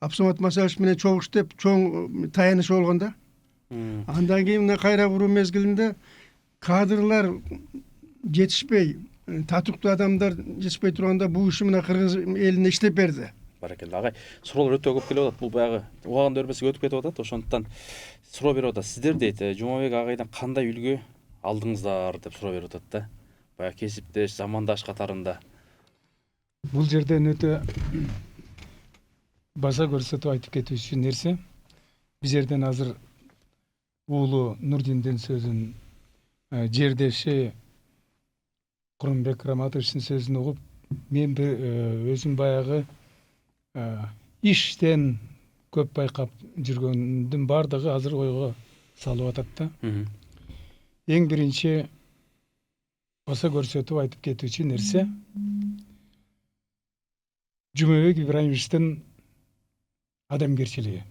Абсамат Масалич менен чогуу иштеп, чоң таяныш болгон да. Андан кийин мына кайра куруу мезгилинде кадрлар жетишпей, татыктуу адамдар жетишпей турганда бул иши мына кыргыз элине иштеп берди. Баракелде. Агай, суроолор өтө көп келип атат. Бул баягы убагында өрбөсүп өтүп кетип атат. Ошондуктан суроо берип атат. Сиздер дейт, Жумабек агайдан кандай үлгү алдыңыздар деп суроо берип атат да. Баягы кесиптеш, замандаш катарында. Бул жерден өтө баса көрсөтүп айтып кетүүчү нерсе. Биз жерден азыр уулу Нурдиндин сөзүн, жердеши Курманбек Раматовичтин сөзүн угуп, мен өзүм баягы иштен көп байкап жүргөндүн баардыгы азыр ойго салып атат да. Эң биринчи баса көрсөтүп айтып кетүүчү нерсе Жумабек Ибраимовичтин адамгерчилиги.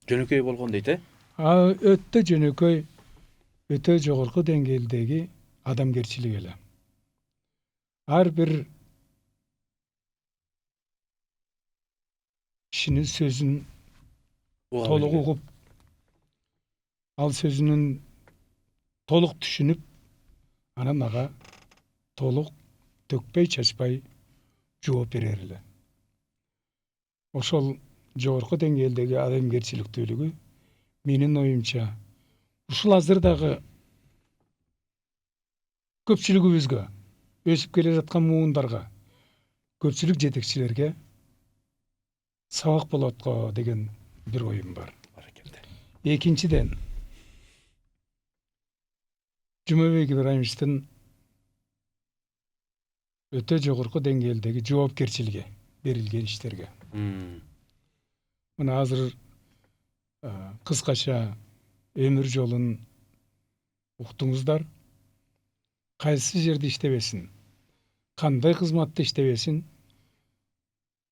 Жөнөкөй болгон дейт, Өтө жөнөкөй, өтө жогорку деңгээлдеги адамгерчилик эле. Ар бир кишинин сөзүн толук угуп, ал сөзүнүн толук түшүнүп, анан ага толук төкпөй чачпай жооп берер эле. Ошол жогорку деңгээлдеги адамгерчиликтүүлүгү менин оюмча ушул азырдагы көпчүлүгүбүзгө, өсүп келе жаткан муундарга, көпчүлүк жетекчилерге сабак болот го деген бир оюм бар. Экинчиден, Жумабек Ибраимовичтин өтө жогорку деңгээлдеги жоопкерчилиги берилген иштерге. Мына азыр кыскача өмүр жолун уктуңуздар. Кайсы жерде иштебесин, кандай кызматты иштебесин,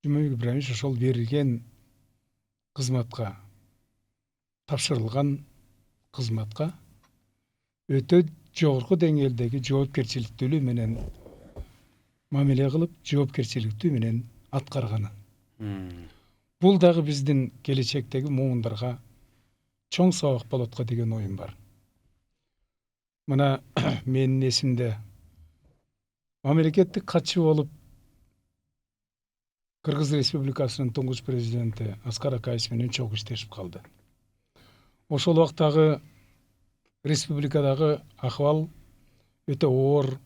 Жумабек Ибраимович ошол берилген кызматка, тапшырылган кызматка өтө жогорку деңгээлдеги жоопкерчиликтүүлүгү менен мамиле кылып, жоопкерчиликтүү менен аткарганы. Бул дагы биздин келечектеги муундарга чоң сабак болот го деген оюм бар. Мына менин эсимде мамлекеттик катчы болуп Кыргыз Республикасынын туңгуч президенти Аскар Акаевич менен чогуу иштешип калды. Ошол убактагы республикадагы акыбал өтө оор,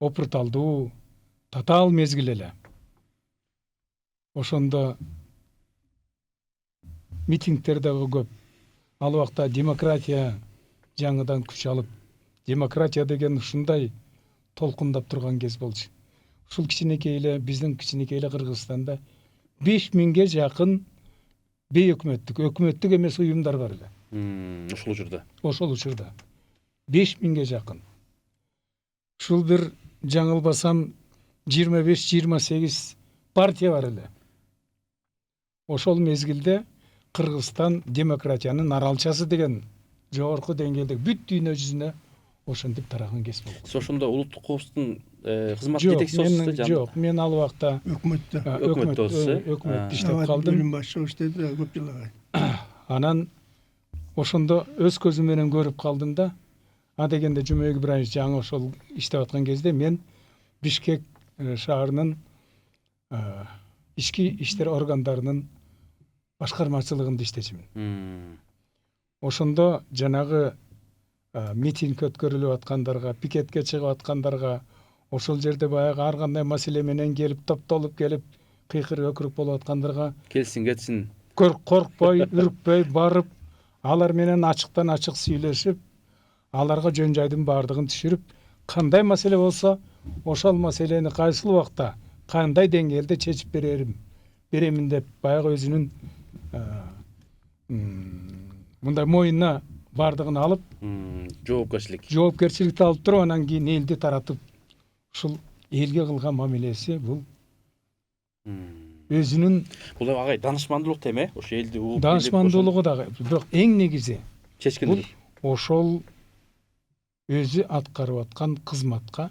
опурталдуу, татаал мезгил эле. Ошондо митингдер дагы көп. Ал убакта демократия жаңыдан күч алып, демократия деген ушундай толкундап турган кез болчу. Ушул кичинекей эле, биздин кичинекей эле Кыргызстанда 5000ге жакын өкмөттүк эмес уюмдар бар эле. Ошол учурда 5000ге жакын. Ушул бир жаңылбасам 25-28 партия бар эле. Ошол мезгилде Кыргызстан демократиянын аралчасы деген жогорку деңгээлде бүт дүйнө жүзүнө ошентип тараган кез болду. Ошондо улуттук коопсуздуктун кызмат жетекчиси болсуңуз? Жок, мен ал убакта өкмөттө иштеп калдым. Бөлүм башчы иштеди көп жылга. Анан ошондо өз көзүм менен көрүп калдым да, дегенде Жумабек Ибраимович жаңы ошол иштеп аткан кезде мен Бишкек шаарынын ички иштер органдарынын башкармачылыгында иштечимин. Ошондо жанагы митинг өткөрүлүп аткандарга, пикетке чыгып аткандарга, ошол жерде баягы ар кандай маселе менен келип топтолуп келип кыйкыр өкүрүк болуп аткандарга келсин кетсин. коркпой үркпөй барып алар менен ачыктан ачык сүйлөшүп аларга жөн жайдын баардыгын түшүрүп кандай маселе болсо ошол маселени кайсыл убакта кандай деңгээлде чечип беремин деп баягы өзүнүн мындай моюнуна баардыгын алып жоопкерчиликти алып туруп анан кийин элди таратып ушул элге кылган мамилеси бул өзүнүн Бул агай данышмандуулук тем ошо элди угуп данышмандуулугу дагы, бирок эң негизи чечкиндик. бул ошол өзү аткарып аткан кызматка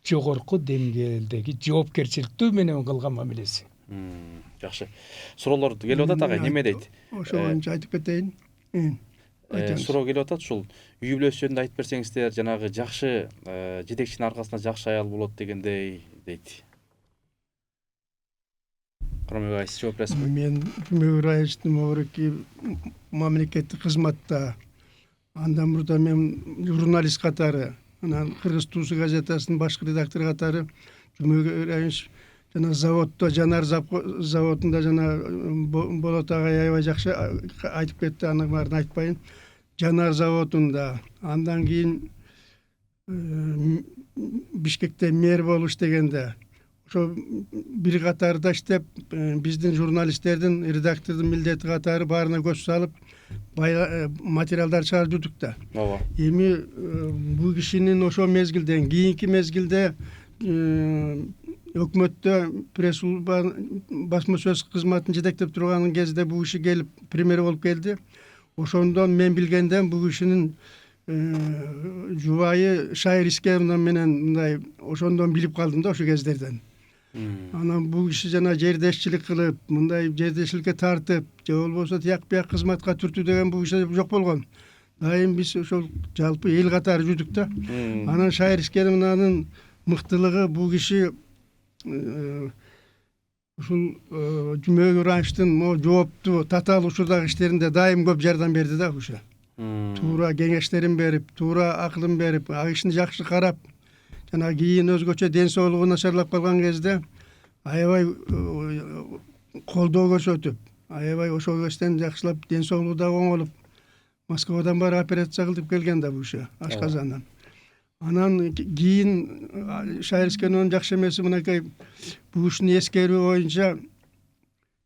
жогорку деңгээлдеги жоопкерчиликтүү менен кылган мамилеси. Жакшы. Суроолор келип атат агай, неме дейт? Ошону айтып кетейин. Суроо келип атат, ушул үй бүлөсү жөнүндө айтып берсеңиздер, жанагы жакшы жетекчинин аркасында жакшы аял болот дегендей дейт. Карамбек агай, сиз жооп бересизби? Мен Күмөгүр Раевичтин могуреки мамлекеттик кызматта, андан мурда мен журналист катары, анан Кыргыз Туусу газетасынын башкы редактору катары Күмөгүр Раевич жана заводдо, Жанар заводунда жана Болот агай аябай жакшы айтып кетти, анын баарын айтпайын. Жанар заводунда, андан кийин Бишкекте мэр болуп иштегенде, ошо бир катарда иштеп, биздин журналисттердин, редактордун милдети катары баарына көз салып, материалдар чыгарып жүрдүк да. Ооба. Эми бул кишинин ошо мезгилден кийинки мезгилде өкмөттө пресс басма сөз кызматын жетектеп турган кезде бул киши келип премьер болуп келди. Ошондон мен билгенден бул кишинин жубайы Шайыр Искеновна менен мындай ошондон билип калдым да, ошо кездерден. Анан бул киши жана жердешчилик кылып, мындай жердешчиликке тартып, же болбосо тияк бияк кызматка түртүү деген бул киши жок болгон. Дайым биз ошол жалпы эл катары жүрдүк да. Анан Шайыр Искеновнанын мыктылыгы бул киши ушул Күмөгүр Раевичтин жооптуу татаал учурдагы иштеринде дайым көп жардам берди да ушул. Туура кеңештерин берип, туура акылын берип, ал кишини жакшы карап, жана кийин өзгөчө ден соолугу начарлап калган кезде аябай колдоо көрсөтүп, аябай ошол кештен жакшылап ден соолугу да оңолуп, Москвадан бар операция кылдып келген да бул киши ашказандан. Анан кийин Шайыр Искеновнун жакшы эмеси мынакей бул кишинин эскерүү боюнча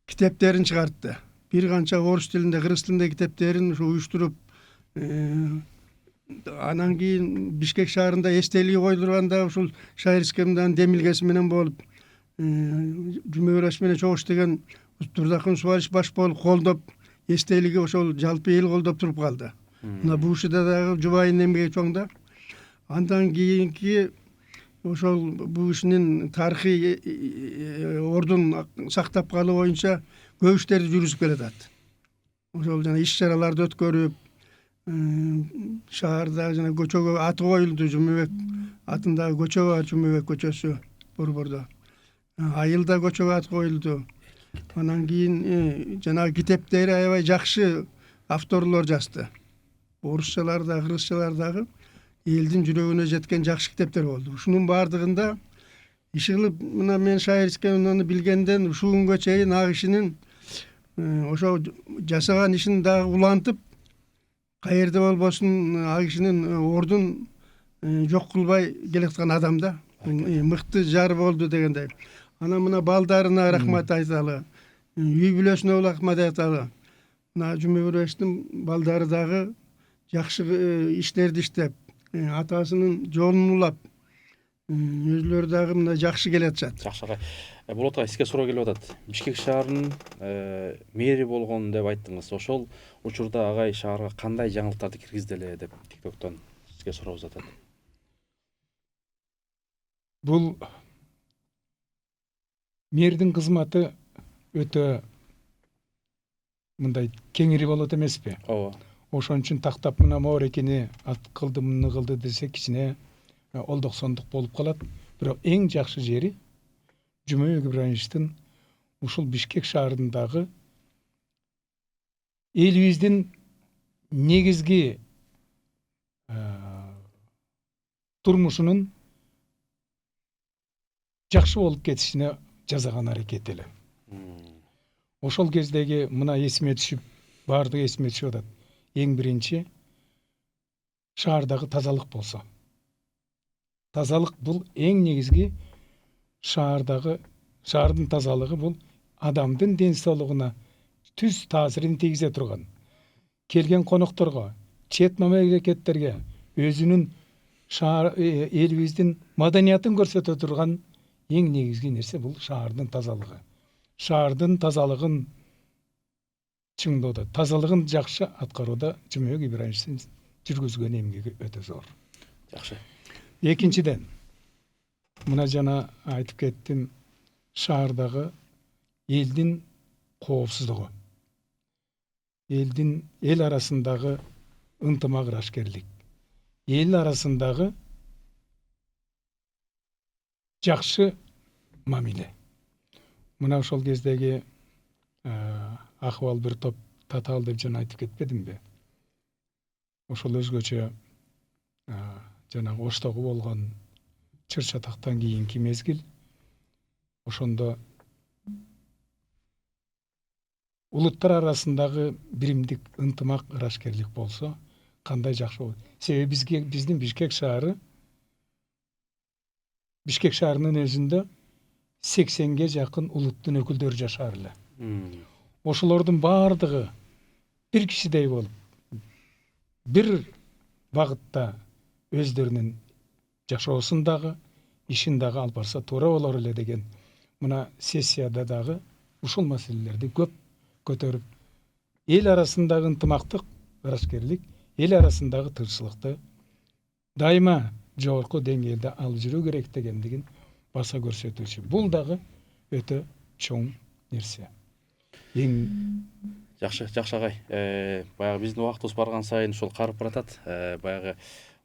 китептерин чыгартты. Бир канча орус тилинде, кыргыз тилинде китептерин уюштуруп, анан кийин Бишкек шаарында эстелиги коюлганда ушул Шайыр Искеновнанын демилгеси менен болуп, Күмөгүр Раевич менен чогуу иштеген Турдакын Субарич баш болуп колдоп, эстелиги ошол жалпы эл колдоп туруп калды. Мына бул кишиде дагы жубайынын эмгеги чоң да. Андан кийинки ошол бул кишинин тарыхый ордун сактап калуу боюнча көп иштерди жүргүзүп келатат. Ошол жана иш чараларды өткөрүп, шаарда жана көчөгө аты коюлду, Жумабек атындагы көчө бар, Жумабек көчөсү Борбордо. Айылда көчөгө аты коюлду. Анан кийин жанагы китептери аябай жакшы авторлор жазды. Орусчалар да, кыргызчалар дагы элдин жүрөгүнө жеткен жакшы китептер болду. Ушунун баардыгында иши кылып, мына мен Шайыр Искеновнаны билгенден ушул күнгө чейин ал кишинин ошо жасаган ишин дагы улантып, каерде болбосун ал кишинин ордун жок кылбай келаткан адам да. Мыкты жар болду дегендей. Анан мына балдарына рахмат айталы, үй бүлөсүнө рахмат айталы. Мына Күмөгүр Раевичтин балдары дагы жакшы иштерди иштеп, атасынын жолун улап, өзүлөрү дагы мына жакшы келатышат. Жакшы агай. Болот агай, сизге суроо келип атат. Бишкек шаарынын мэри болгон деп айттыңыз. Ошол учурда агай шаарга кандай жаңылыктарды киргизди эле деп TikToктон сизге суроо атат. Бул мэрдин кызматы өтө мындай кеңири болот эмеспи? Ооба. Ошон үчүн тактап мына моорекини кылды, муну кылды десе кичине олдоксондук болуп калат. Бирок эң жакшы жери Күмөгүр Раевичтин ушул Бишкек шаарындагы элибиздин негизги турмушунун жакшы болуп кетишине жасаган аракети эле. Ошол кездеги мына эсиме түшүп, баардыгы эсиме түшүп атат. Эң биринчи шаардагы тазалык болсо. Тазалык бул эң негизги шаардын тазалыгы бул адамдын ден соолугуна түз таасирин тийгизе турган. Келген конокторго, чет мамлекеттерге өзүнүн элибиздин маданиятын көрсөтө турган эң негизги нерсе бул шаардын тазалыгы. Шаардын тазалыгын чыңдоодо, тазалыгын жакшы аткарууда Жумабек Ибраимовичтин жүргүзгөн эмгеги өтө зор. Жакшы. Экинчиден, мына жана айтып кеттим, шаардагы элдин коопсуздугу. Эл арасындагы ынтымак ырашкерлик. Эл арасындагы жакшы мамиле. Мына ошол кездеги акыбал бир топ татаал деп жана айтып кетпедимби? Ошол өзгөчө жанагы Оштогу болгон чыр чатактан кийинки мезгил. Ошондо улуттар арасындагы биримдик ынтымак ырашкерлик болсо кандай жакшы болот. Себеби биздин Бишкек шаарынын өзүндө 80ге жакын улуттун өкүлдөрү жашаар эле. Ошолордун баардыгы бир кишидей болуп, бир багытта өздөрүнүн жашоосун дагы, ишин дагы алып барса туура болор эле деген мына сессияда дагы ушул маселелерди көп көтөрүп, эл арасындагы ынтымактык ырашкерлик, эл арасындагы тынччылыкты дайыма жогорку деңгээлде алып жүрүү керек дегендигин баса көрсөтүүчү. Бул дагы өтө чоң нерсе. Жакшы агай. Баягы биздин убактыбыз барган сайын ушул карып баратат. Баягы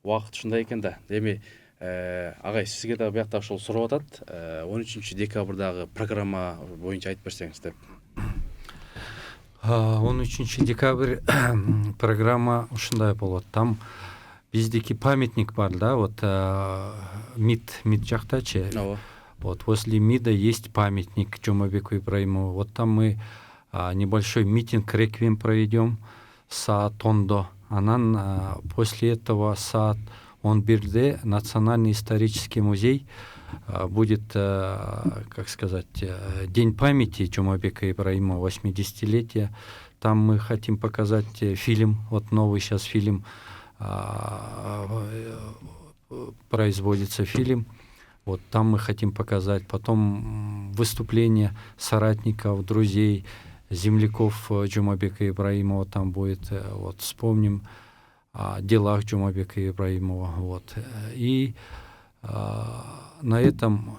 убакыт ушундай экен да. Эми агай сизге да биякта ушул сурап атат. 13 декабрдагы программа боюнча айтып берсеңиз деп. 13 декабрь программа ушундай болот. Там биздики памятник бар, да, вот МИД жактачы. Вот возле МИДа есть памятник Жумабеку Ибраимову. Вот там мы небольшой митинг, реквием проведем саат 10. После этого саат 11 Национальный исторический музей будет, как сказать, День памяти Жумабека Ибраимова, 80-летия. Там мы хотим показать фильм, вот новый сейчас фильм, производится фильм. Вот там мы хотим показать. Потом выступление соратников, друзей, земляков Жумабека Ибраимова там будет. Вот вспомним о делах Жумабека Ибраимова. Вот. И на этом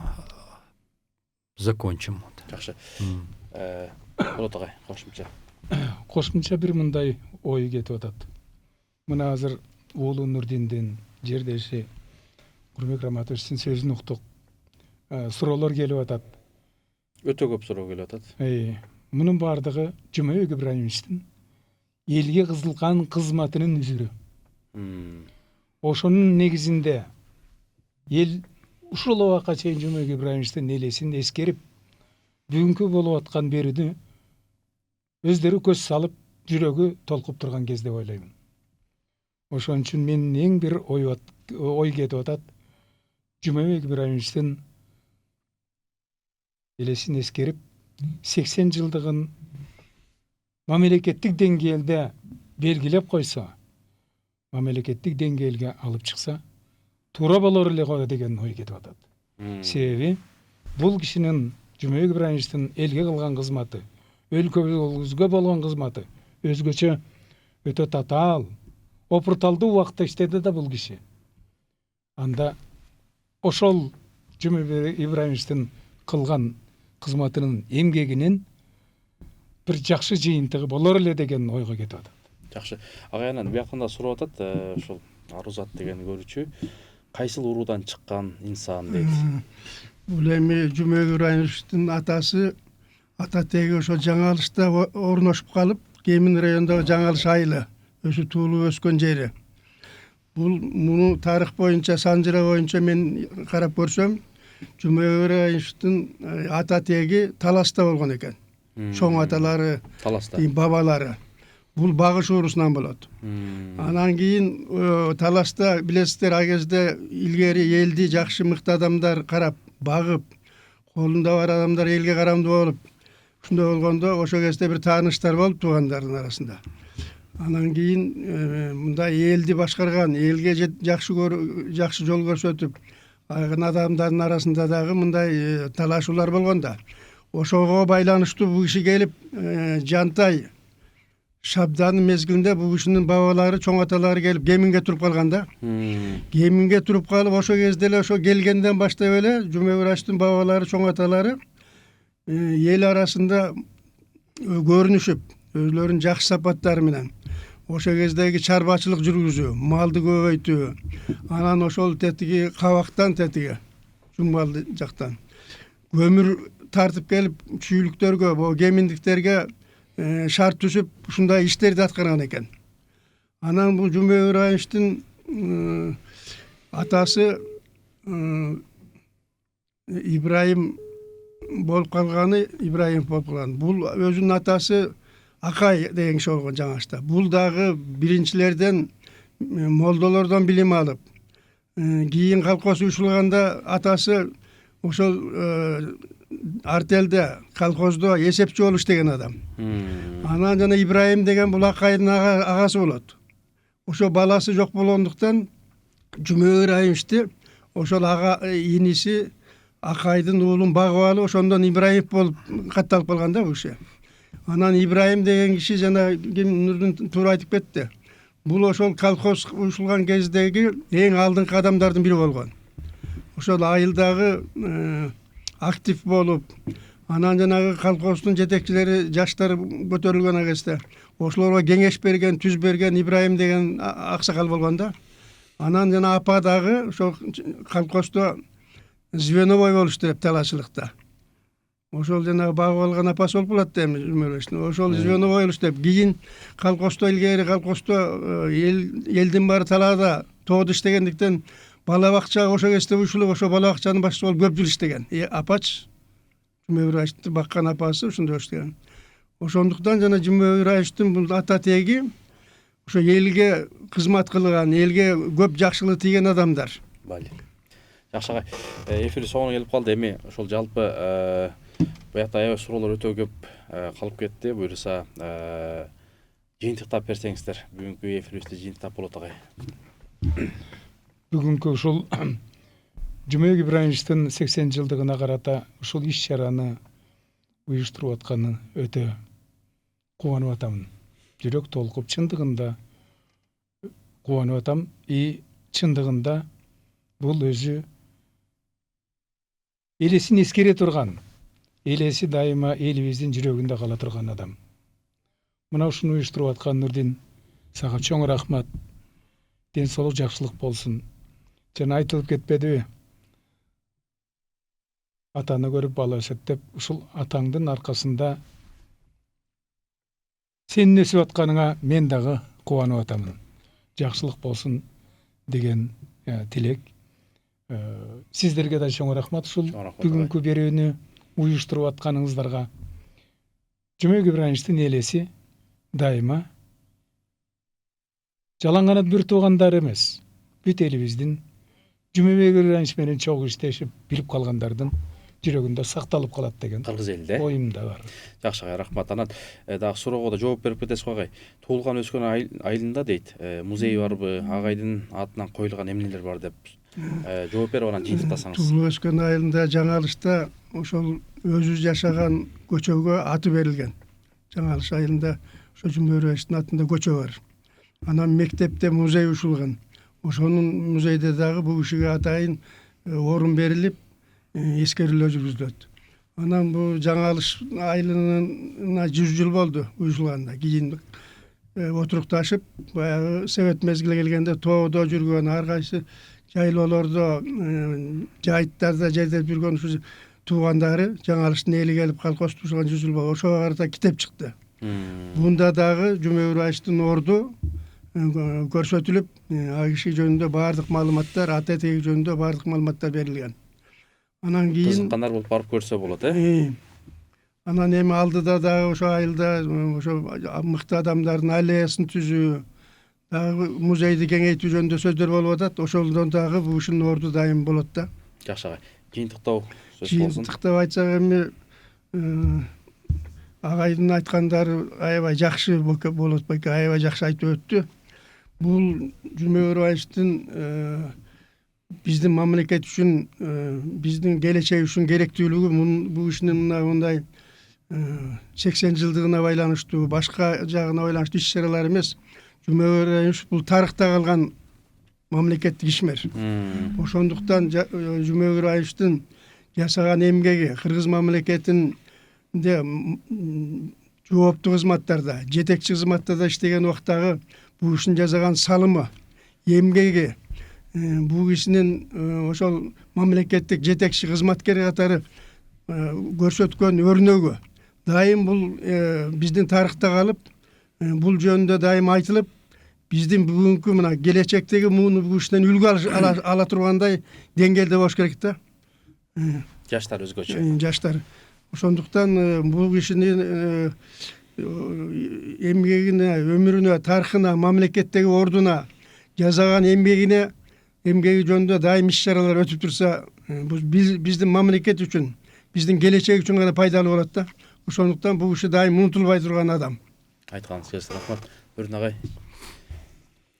закончим. Жакшы. Болот агай, кошумча бир мындай ой кетип атат. Мына азыр уулу Нурдиндин жердеши Курмек Раматовичтин сөзүн уктук. Суроолор келип атат. Өтө көп суроо келип атат. Мунун баардыгы Жумабек Ибраимовичтин элге кызылган кызматынын үзүрү. Ошонун негизинде эл ушул убакка чейин Жумабек Ибраимовичтин элесин эскерип, бүгүнкү болуп аткан берүүнү өздөрү көз салып, жүрөгү толкуп турган кез деп ойлоймун. Ошон үчүн менин эң бир ой кетип атат. Жумабек Ибраимовичтин элесин эскерип, 80 жылдыгын мамлекеттик деңгээлде белгилеп койсо, мамлекеттик деңгээлге алып чыкса, туура болор эле го деген ой кетип атат. Себеби бул кишинин, Жумабек Ибраимовичтин элге кылган кызматы, өлкөбүзгө болгон кызматы өзгөчө өтө татаал, опурталдуу убакытта иштеди да бул киши. Анда ошол Жумабек Ибраимовичтин кылган кызматынын эмгегинин бир жакшы жыйынтыгы болор эле деген ойго кетип атат. Жакшы. Агай анан биякында сурап атат, ошол Арузат деген көрүүчү кайсыл уруудан чыккан инсан дейт. Бул эми Жумабек Ибраимовичтин атасы ата теги ошо Жаңы Алышта орношуп калып, Кемин районундагы Жаңы Алыш айылы, өзү туулуп өскөн жери. Бул муну тарых боюнча, санжыра боюнча мен карап көрсөм, Cumhuriyet Ayşı'nın ata tegi Talas'ta olgan eкен. Çoğun ataları, Таласта. babaları. Bul bağış uğrusundan болады. Анан кийин Таласта билесиздер, ал кезде илгери элди жакшы мыкты адамдар карап, багып, колунда бар адамдар элге карамдуу болуп, ушундай болгондо ошо кезде бир тааныштар болуп туугандардын арасында. Анан кийин мындай элди башкарган, элге жакшы жол көрсөтүп, айгын адамдардын арасында дагы мындай талашуулар болгон да. Ошого байланыштуу бул киши келип, Жантай Шабданын мезгилинде бул кишинин бабалары, чоң аталары келип Кеминге туруп калган да. Кеминге туруп калып, ошо кезде эле ошо келгенден баштап эле Жумебир Айчтын бабалары, чоң аталары эл арасында көрүнүшүп, өзлөрүнүн жакшы сапаттары менен ошо кездеги чарбачылык жүргүзүү, малды көбөйтүү, анан ошол тетиги Кабактан тетиги Жумбал жактан көмүр тартып келип чүйлүктөргө, бул кеминдиктерге шарт түзүп ушундай иштерди аткарган экен. Анан бул Жумебир Айчтын атасы Ибраим болуп калганы, Бул өзүнүн атасы Акай деген киши болгон жаңашта. Бул дагы биринчилерден, молдолордон билим алып, кийин колхоз уюшулганда атасы ошол артелде, колхоздо эсепчи болуп иштеген адам. Анан жана Ибраим деген бул Акайдын агасы болот. Ошо баласы жок болгондуктан Жумебир Айчты ошол ага иниси Акайдын уулун багып алып, ошондон Ибраим болуп катталып калган да бул киши. Анан Ибраим деген киши жана Нурдун туура айтып кетти. Бул ошол колхоз уюшулган кездеги эң алдыңкы адамдардын бири болгон. Ошол айылдагы актив болуп, анан жанагы колхоздун жетекчилери, жаштар көтөрүлгөн кезде ошолорго кеңеш берген, түз берген Ибраим деген аксакал болгон да. Анан жана апа дагы ошол колхоздо звеновой болуш деп талашчылыкта. Ошол жанагы багып алган апасы болуп калат да эми. Ошол звеновой болуш деп кийин колхоздо илгери колхоздо элдин баары талаада тоодо иштегендиктен бала бакча ошо кезде уюшулуп, ошо бала бакчанын башчысы болуп көп жыл иштеген. Апач Жумебир Айчты баккан апасы ушундай иштеген. Ошондуктан жана Жумебир Айчтын бул ата теги ошо элге кызмат кылган, элге көп жакшылык тийген адамдар. Бали. Жакшы агай. Эфир соңуна келип калды. Эми ошол жалпы буякта аябай суроолор өтө көп калып кетти. Буюрса жыйынтыктап берсеңиздер. Бүгүнкү эфирибизде жыйынтыктап болот агай. Бүгүнкү ушул Жумебир Айчтын 80 жылдыгына карата ушул иш-чараны уюштуруп атканы өтө кубанып атамын. Жүрөк толкуп, чындыгында кубанып атам. Чындыгында бул өзү элесин эскере турган, элеси дайыма элибиздин жүрөгүндө кала турган адам. Мына ушуну уюштуруп аткан Нурдин, сага чоң рахмат. Ден соолук, жакшылык болсун. Жана айтылып кетпедиби? Атаны көрүп бала өсөт деп, ушул атаңдын аркасында сенин өсүп атканыңа мен дагы кубанып атамын. Жакшылык болсун деген тилек. Сиздерге да чоң рахмат ушул бүгүнкү берүүнү уюштуруп атканыңыздарга. Жумебир Айчтын элеси дайыма жалаң канат бир туугандар эмес, бүт элибиздин Жумебир Айч менен чогуу иштешип билип калгандардын жүрөгүндө сакталып калат деген Кыргыз элде оюмда бар. Жакшы агай, рахмат. Анан дагы суроого да жооп берип кетесиз го агай. Туулган өскөн айылында дейт, музей барбы, агайдын атынан коюлган эмнелер бар деп жооп берип анан жыйынтыктасаңыз. Туулуп өскөн айылында Жаңалышта ошол өзү жашаган көчөгө аты берилген. Жаңалыш айылында ошо Жумебир Айчтын атында көчө бар. Анан мектепте музей учулган. Ошонун музейде дагы бул кишиге атайын орун берилип, эскерүүлөр жүргүзүлөт. Анан бул Жаңалыш айылына 100 жыл болду уюшулганда. Кийин отурукташып, баягы совет мезгили келгенде тоодо жүргөн, ар кайсы жайлоолордо, жайыттарда жердеп жүргөн ушу туугандары Жаңалыштын эли келип колхоз тушулган 100 жыл болду. Ошого карата китеп чыкты. Бунда дагы Жумебир Айчтын орду көрсөтүлүп, ал киши жөнүндө баардык маалыматтар, ата теги жөнүндө баардык маалыматтар берилген. Анан кийин кызыккандар болуп барып көрсө болот, анан эми алдыда дагы ошо айылда ошо мыкты адамдардын аллеясын түзүү, дагы музейди кеңейтүү жөнүндө сөздөр болуп атат. Ошолдон дагы бул ушунун орду дайым болот да. Жакшы агай. Жыйынтыктоо сөз болсун. Жыйынтыктап айтсак эми агайдын айткандары аябай жакшы болот беке, аябай жакшы айтып өттү. Бул Жумек Ыраевичтин биздин мамлекет үчүн, биздин келечек үчүн керектүүлүгү бул ишинин мындай 80 жылдыгына байланыштуу, башка жагына байланыштуу иш-чаралар эмес. Жумек Ыраевич бул тарыхта калган мамлекеттик ишмер. Ошондуктан Жумек Ыраевичтин жасаган эмгеги кыргыз мамлекетинде жооптуу кызматтарда, жетекчи кызматтарда иштеген убактагы бул ишин жасаган салымы, эмгеги, бул кишинин ошол мамлекеттик жетекчи кызматкер катары көрсөткөн өрнөгү дайым бул биздин тарыхта калып, бул жөнүндө дайым айтылып, биздин бүгүнкү мына келечектеги муну бул ишинен үлгү ала тургандай деңгээлде болуш керек да. Жаштар өзгөчө. Жаштар. Ошондуктан бул кишинин эмгегине, өмүрүнө, тарыхына, мамлекеттеги ордуна, жасаган эмгеги жөнүндө дайым иш-чаралар өтүп турса, бул биздин мамлекет үчүн, биздин келечек үчүн гана пайдалуу болот да. Ошондуктан бул киши дайым унутулбай турган адам. Айтканыңыз рахмат. Өрүн агай.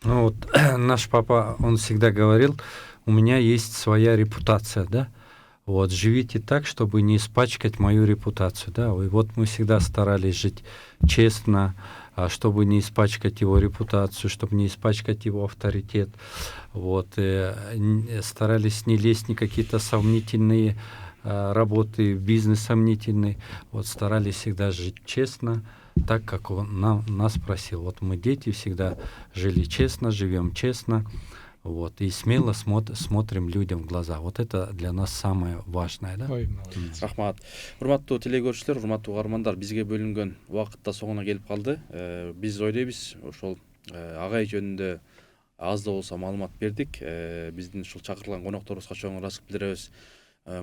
Ну вот наш папа, он всегда говорил, у меня есть своя репутация, да. Вот, живите так, чтобы не испачкать мою репутацию, да. И вот мы всегда старались жить честно, чтобы не испачкать его репутацию, чтобы не испачкать его авторитет. Вот, старались не лезть ни какие-то сомнительные работы, бизнес сомнительный. Вот, старались всегда жить честно, так, как он нас просил. Вот мы, дети, всегда жили честно, живем честно. Вот, и смело смотрим людям в глаза. Вот это для нас самое важное, да? Ой, молодец. Рахмат. Урматтуу телекөрүүчүлөр, урматтуу угармандар, бизге бөлүнгөн убакыт да соңуна келип калды. Биз ойлойбуз, ошол агай жөнүндө аз да болсо маалымат бердик. Биздин ушул чакырылган конокторубузга чоң ыраазычылык билдиребиз.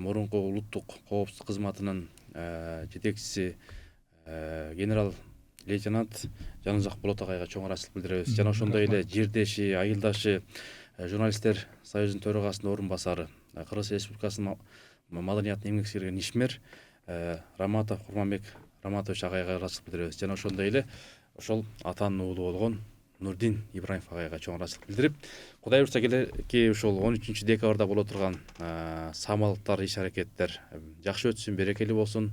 Мурунку улуттук коопсуздук кызматынын жетекчиси генерал-лейтенант Жанызак Болот агайга чоң ыраазычылык билдиребиз. Жана ошондой эле жердеши, айылдашы, журналисттер союзунун төрагасынын орун басары, Кыргыз Республикасынын маданиятына эмгек сиңирген ишмер Раматов Курманбек Раматович агайга ыраазычылык билдиребиз. Жана ошондой эле ошол атанын уулу болгон Нурдин Ибраимов агайга чоң ыраазычылык билдирип, Кудай буйрса келеки ушул 13 декабрда боло турган самалыктар, иш-аракеттер жакшы өтсүн, берекелүү болсун.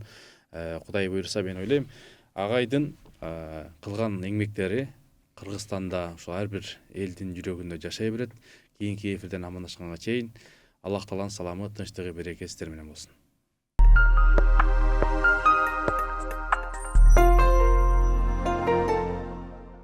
Кудай буйрса, мен ойлойм, агайдын кылган эмгектери Кыргызстанда ошо ар бир элдин жүрөгүндө жашай берет. Кийинки эфирден амандашканга чейин Аллах Тааланын саламы, тынчтыгы, берекеси сиздер менен болсун.